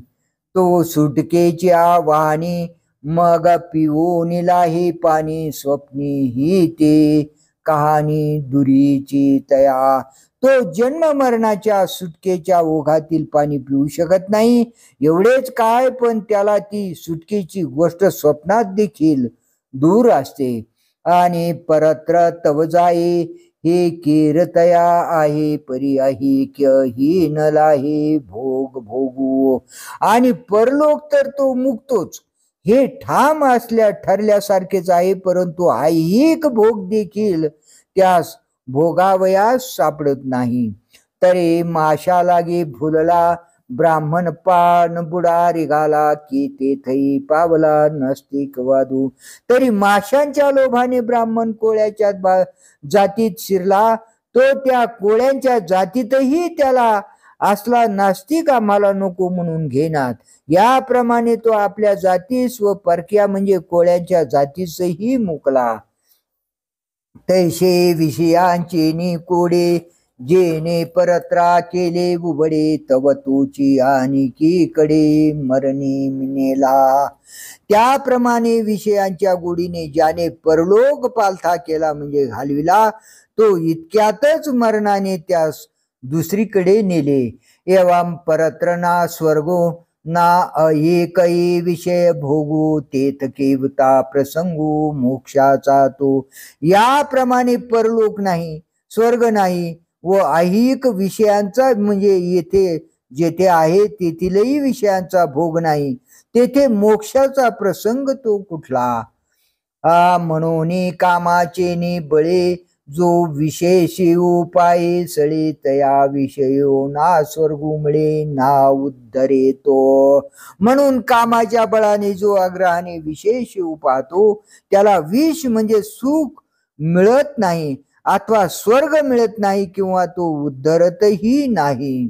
तो सुटकेच्या वाहनी मग पिऊन हे पाणी स्वप्नी ही ते कहाणी दुरीची तया. तो जन्म मरणाच्या सुटकेच्या ओघातील पाणी पिऊ शकत नाही. एवढेच काय पण त्याला ती सुटकेची गोष्ट स्वप्नात देखील दूर असते. आणि परत्र तव जाये हे कीर्तया आहे परी अहिक्य ही न लाहे भोग भोगू. आणि परलोक तर तो मुक्तोच हे ठाम असल्या ठरल्यासारखेच आहे, परंतु ऐहिक भोग देखील त्यास भोगावयास सापडत नाही. तरी माशा लागे फुलला ब्राह्मण पान बुडारी घाला की तेथही पावला नसतिक वादू. तरी माशांच्या लोभाने ब्राह्मण कोळ्याच्या जातीत शिरला तो त्या कोळ्यांच्या जातीतही त्याला असला नास्तिक आम्हाला नको म्हणून घेणार. याप्रमाणे तो आपल्या जातीस व परक्या म्हणजे कोळ्यांच्या जातीसही मुकला. तैसे विषयांचे नि कोडे जेने परत्रा केले उबडे तव तुची आणखी कडे मरणी नेला. त्याप्रमाणे विषयांच्या गोडीने ज्याने परलोक पालथा केला म्हणजे घालविला तो इतक्यातच मरणाने त्यास दुसरीकडे नेले. एवं परत्र ना स्वर्गो ना एकही विषय भोगू तेथ केवता प्रसंगू मोक्षाचा तो. याप्रमाणे परलोक नाही, स्वर्ग नाही व ऐहिक विषयांचा म्हणजे येथे जेथे आहे तेथीलही विषयांचा भोग नाही, तेथे मोक्षाचा प्रसंग तो कुठला. म्हणून कामाचे नि बळे जो विशेषी उपाय सळे तया विषयो ना स्वर्गू मिळे ना उद्धरे तो. म्हणून कामाच्या बळाने जो आग्रहाने विशेष पाहतो त्याला विष म्हणजे सुख मिळत नाही अथवा स्वर्ग मिळत नाही किंवा तो उद्धरतही नाही.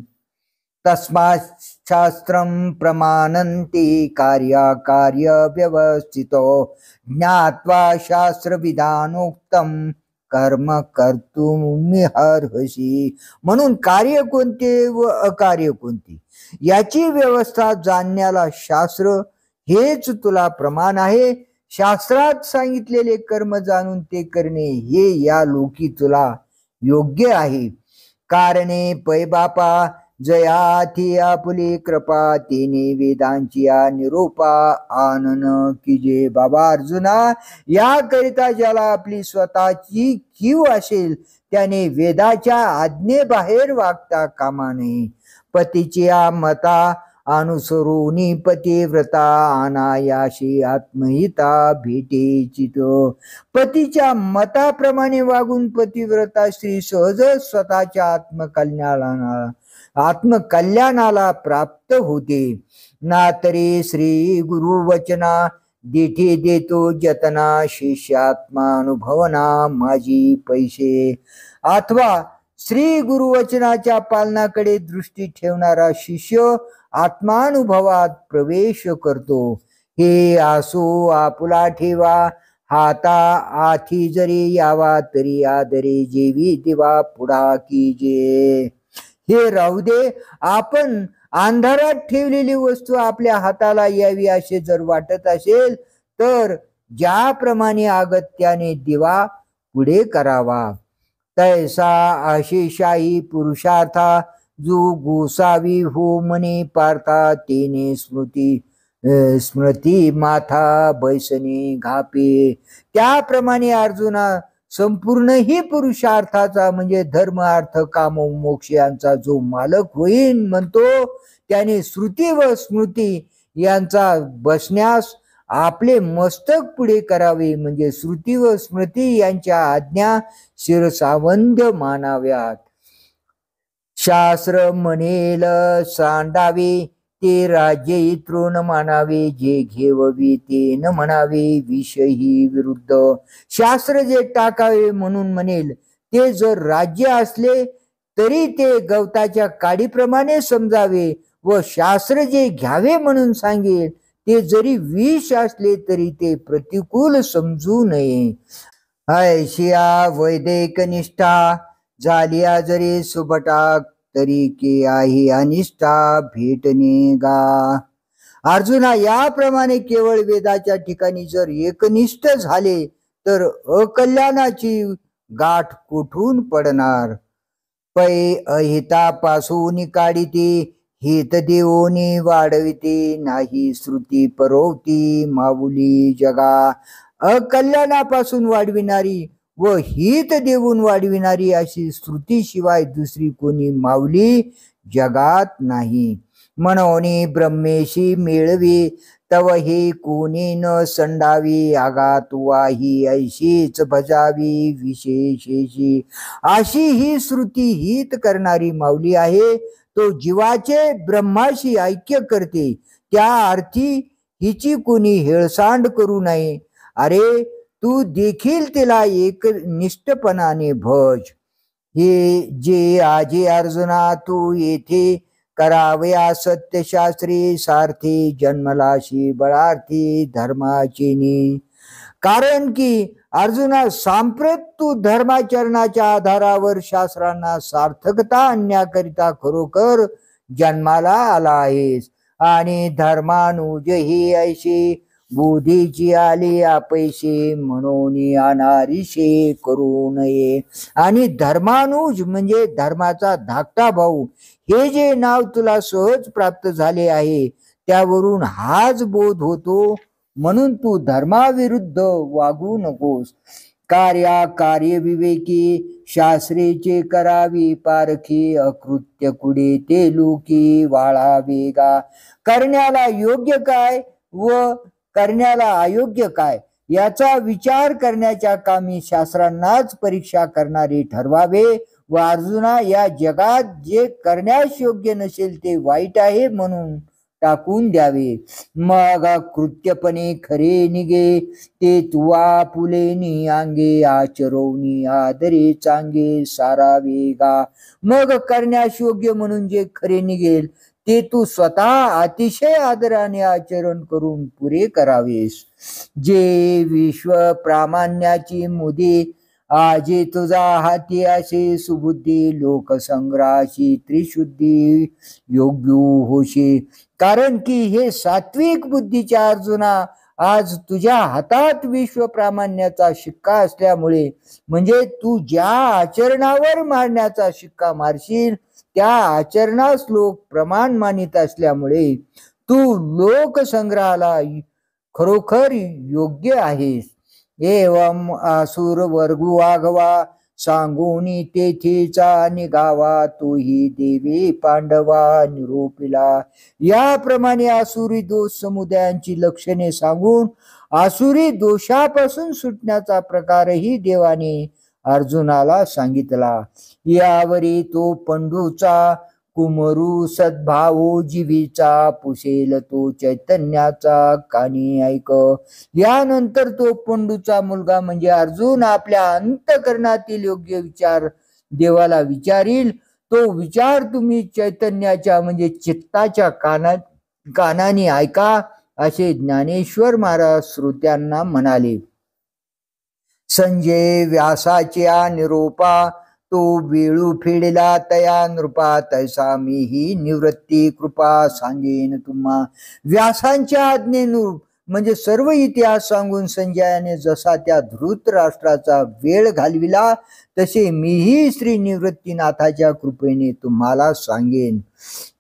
तस्मात् शास्त्रं प्रमाणन्ति कार्य व्यवस्थितो ज्ञात्वा शास्त्र विधानोक्तम कर्म कर्तुमिहर्हसि. म्हणून कार्य कोणते व अकार्य कोणते याची व्यवस्था जाणण्याला शास्त्र हेच तुला प्रमाण आहे. शास्त्रात सांगितलेले कर्म जाणून ते करणे हे या लोकी तुला योग्य आहे. कारणे पै बापा जयाथी आपुली कृपा तिने वेदांची निरूपा आनन कीजे. बाबा अर्जुना, याकरिता ज्याला आपली स्वतःची कीव असेल त्याने वेदाच्या आज्ञेबाहेर वागता कामा नये. पतीच्या मता अनुसरूनी पतिव्रता अनायाशी आत्महिता भेटेची. पतीच्या मताप्रमाणे वागून पतिव्रता स्त्री सहज स्वतःच्या आत्मकल्याणाला प्राप्त होते. ना तरी श्री गुरु वचना दिठी देतो जतना शिष्यात्मा अनुभवना माझी पैसे. अथवा श्री गुरुवचनाच्या पालनाकडे दृष्टी ठेवणारा शिष्य आत्मानुभवात प्रवेश करतो. हे आसू आपुला ठेवा हाता आथी जरी यावा तरी आदरे जेवी दिवा पुढा कीजे. हे राहू दे, आपण अंधारात ठेवलेली वस्तू आपल्या हाताला यावी असे जर वाटत असेल तर ज्याप्रमाणे अगत्याने दिवा पुढे करावा. तैसा आशिषाही पुरुषार्था जो गोसावी हो मने पार्था तेने स्मृती माथा बैसने घापे. त्याप्रमाणे अर्जुना, संपूर्ण ही पुरुषार्थाचा म्हणजे धर्म अर्थ काम मोक्ष यांचा जो मालक होईल म्हणतो त्याने श्रुती व स्मृती यांचा बसण्यास आपले मस्तक पुढे करावे. म्हणजे श्रुती व स्मृती यांच्या आज्ञा शिरसावंद्य मानाव्यात. शास्त्र म्हणेल सांडावे ते राज्य इतरून मानावे. जे घेववी ते न म्हणावे विषयी विरुद्ध. शास्त्र जे टाकावे म्हणून म्हणेल ते जर राज्य असले तरी ते गवताच्या काडीप्रमाणे समजावे व शास्त्र जे घ्यावे म्हणून सांगेल ते जरी विष असले तरी ते प्रतिकूल समजू नये. ऐशिया वैदिक निष्ठा झालिया जरी सुबटा तरी के आहे अनिष्ठा भेटणे गा. अर्जुना, याप्रमाणे केवळ वेदाच्या ठिकाणी जर एकनिष्ठ झाले तर अकल्याणाची गाठ कुठून पडणार. पै अहितापासून काढिते हित देऊनी वाढविते नाही श्रुती परोवती माऊली जगा. अकल्याणापासून वाढविणारी व हित देऊन वाढविणारी अशी श्रुतीशिवाय दुसरी कोणी माऊली जगात नाही. म्हणून ब्रह्मेशी मिळवी तव हे कोणी न संडावी. आगात वाही ऐशीच भजावी विशेषेशी. अशी ही श्रुती हित करणारी माऊली आहे. तो जीवाचे ब्रह्माशी ऐक्य करते. त्या अर्थी हिची कोणी हेळसांड करू नये. अरे तू देखील तिला एक निष्ठपणाने भज. हे जे आजी अर्जुना तू येथे करावया सत्यशास्त्री सारथी जन्मलाशी बळार्थी धर्माचिनी. कारण की अर्जुना, सांप्रत तू धर्माचरणाच्या आधारावर शास्त्रांना सार्थकता आणण्याकरिता खरोखर जन्माला आला आहेस. आणि धर्मानुज ही ऐशी बुद्धीची आली अपैशी म्हणून अनारिशे करू नये. आणि धर्मानुज म्हणजे धर्माचा धाकटा भाऊ हे जे नाव तुला सहज प्राप्त झाले आहे त्यावरून हाच बोध होतो. म्हणून तू धर्माविरुद्ध वागू नकोस. कार्य विवेकी शास्त्रेचे करावी पारखी. अकृत्य कुडे ते लोकी वाळावे गा. करण्याला योग्य काय व करण्याला अयोग्य काय याचा विचार करण्याच्या कामी शास्त्रांनाच परीक्षा करणारे ठरवावे. व अर्जुना, या जगात जे करण्यास योग्य नसेल ते वाईट आहे म्हणून टाकून द्यावे. मग कृत्यपणे खरे निघे ते तुवा पुलेनी अंगे. आचरवनी आदरे चांगे सारावे गा. मग करण्यास योग्य म्हणून जे खरे निघेल ते तू स्वतः अतिशय आदराने आचरण करून पुरे करावेस. जे विश्व प्रामाण्याची मुदी आजे तुझा हाती असे सुबुद्धी. लोकसंग्रहाची त्रिशुद्धी योग्य होशी. कारण की हे सात्विक बुद्धीच्या अर्जुना, आज तुझ्या हातात विश्व प्रामाण्याचा शिक्का असल्यामुळे म्हणजे तू ज्या आचरणावर मारण्याचा शिक्का मारशील त्या आचरणास लोक प्रमाण मानित असल्यामुळे तू लोकसंग्रहाला खरोखर योग्य आहेस. एवम आसुर वर्गू आघवा सांगून तेथेचा निघावा तोही देवी पांडवा निरोपिला. याप्रमाणे आसुरी दोष समुदायांची लक्षणे सांगून आसुरी दोषापासून सुटण्याचा प्रकारही देवाने अर्जुनाला सांगितला. यावरी तो पंडूचा कुमरू सद्भावो जीवीचा पुसेल तो चैतन्याचा कानी ऐक. यानंतर तो पंडूचा मुलगा म्हणजे अर्जुन आपल्या अंतःकरणातील योग्य विचार देवाला विचारील. तो विचार तुम्ही चैतन्याच्या म्हणजे चित्ताच्या कानाने ऐका असे ज्ञानेश्वर महाराज श्रोत्यांना म्हणाले. संजय व्यासाच्या निरोपा तो वेळू फेडला तया नृपा तैसा मीही निवृत्ती कृपा सांगेन तुम्हा. व्यासांच्या आज्ञेनुरूप म्हणजे सर्व इतिहास सांगून संजयाने जसा त्या धृतराष्ट्राचा वेळ घालविला तसे मीही श्री निवृत्तीनाथाच्या कृपेने तुम्हाला सांगेन.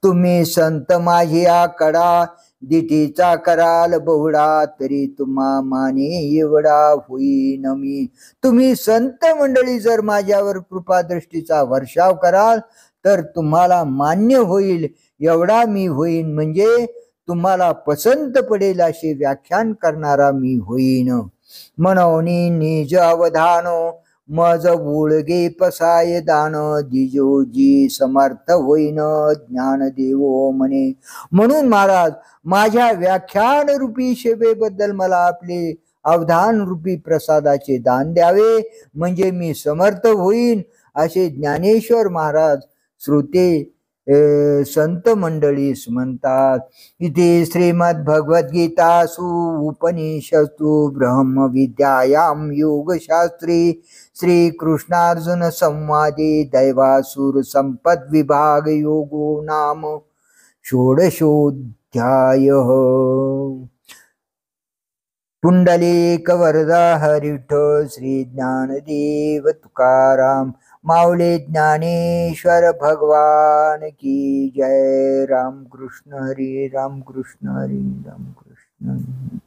तुम्ही संत माझ्या कडा दिठीचा कराल बहुडा तरी तुम्हा माने एवढा होईन मी. तुम्ही संत मंडळी जर माझ्यावर कृपादृष्टीचा वर्षाव कराल तर तुम्हाला मान्य होईल एवढा मी होईन. म्हणजे तुम्हाला पसंत पडेल असे व्याख्यान करणारा मी होईन. म्हणून निज अवधान मज बुळगे पसाय दान दिजोजी समर्थ होईन ज्ञान देवो म्हणे. म्हणून महाराज माझ्या व्याख्यान रूपी सेवेबद्दल मला आपले अवधान रूपी प्रसादाचे दान द्यावे म्हणजे मी समर्थ होईन असे ज्ञानेश्वर महाराज श्रोते संत मंडळीस म्हणतात. इथे श्रीमद भगवद्गीतासु उपनिषत्सु ब्रह्मविद्यायां योगशास्त्री श्रीकृष्णार्जुन संवादे दैवासुर संपद विभाग योगो नाम षोडशोऽध्यायः. पुंडलिक वरदा हरिविठ्ठल श्री ज्ञानदेव तुकाराम माऊली ज्ञानेश्वर भगवान की जय. राम कृष्ण हरी राम कृष्ण हरी राम कृष्ण.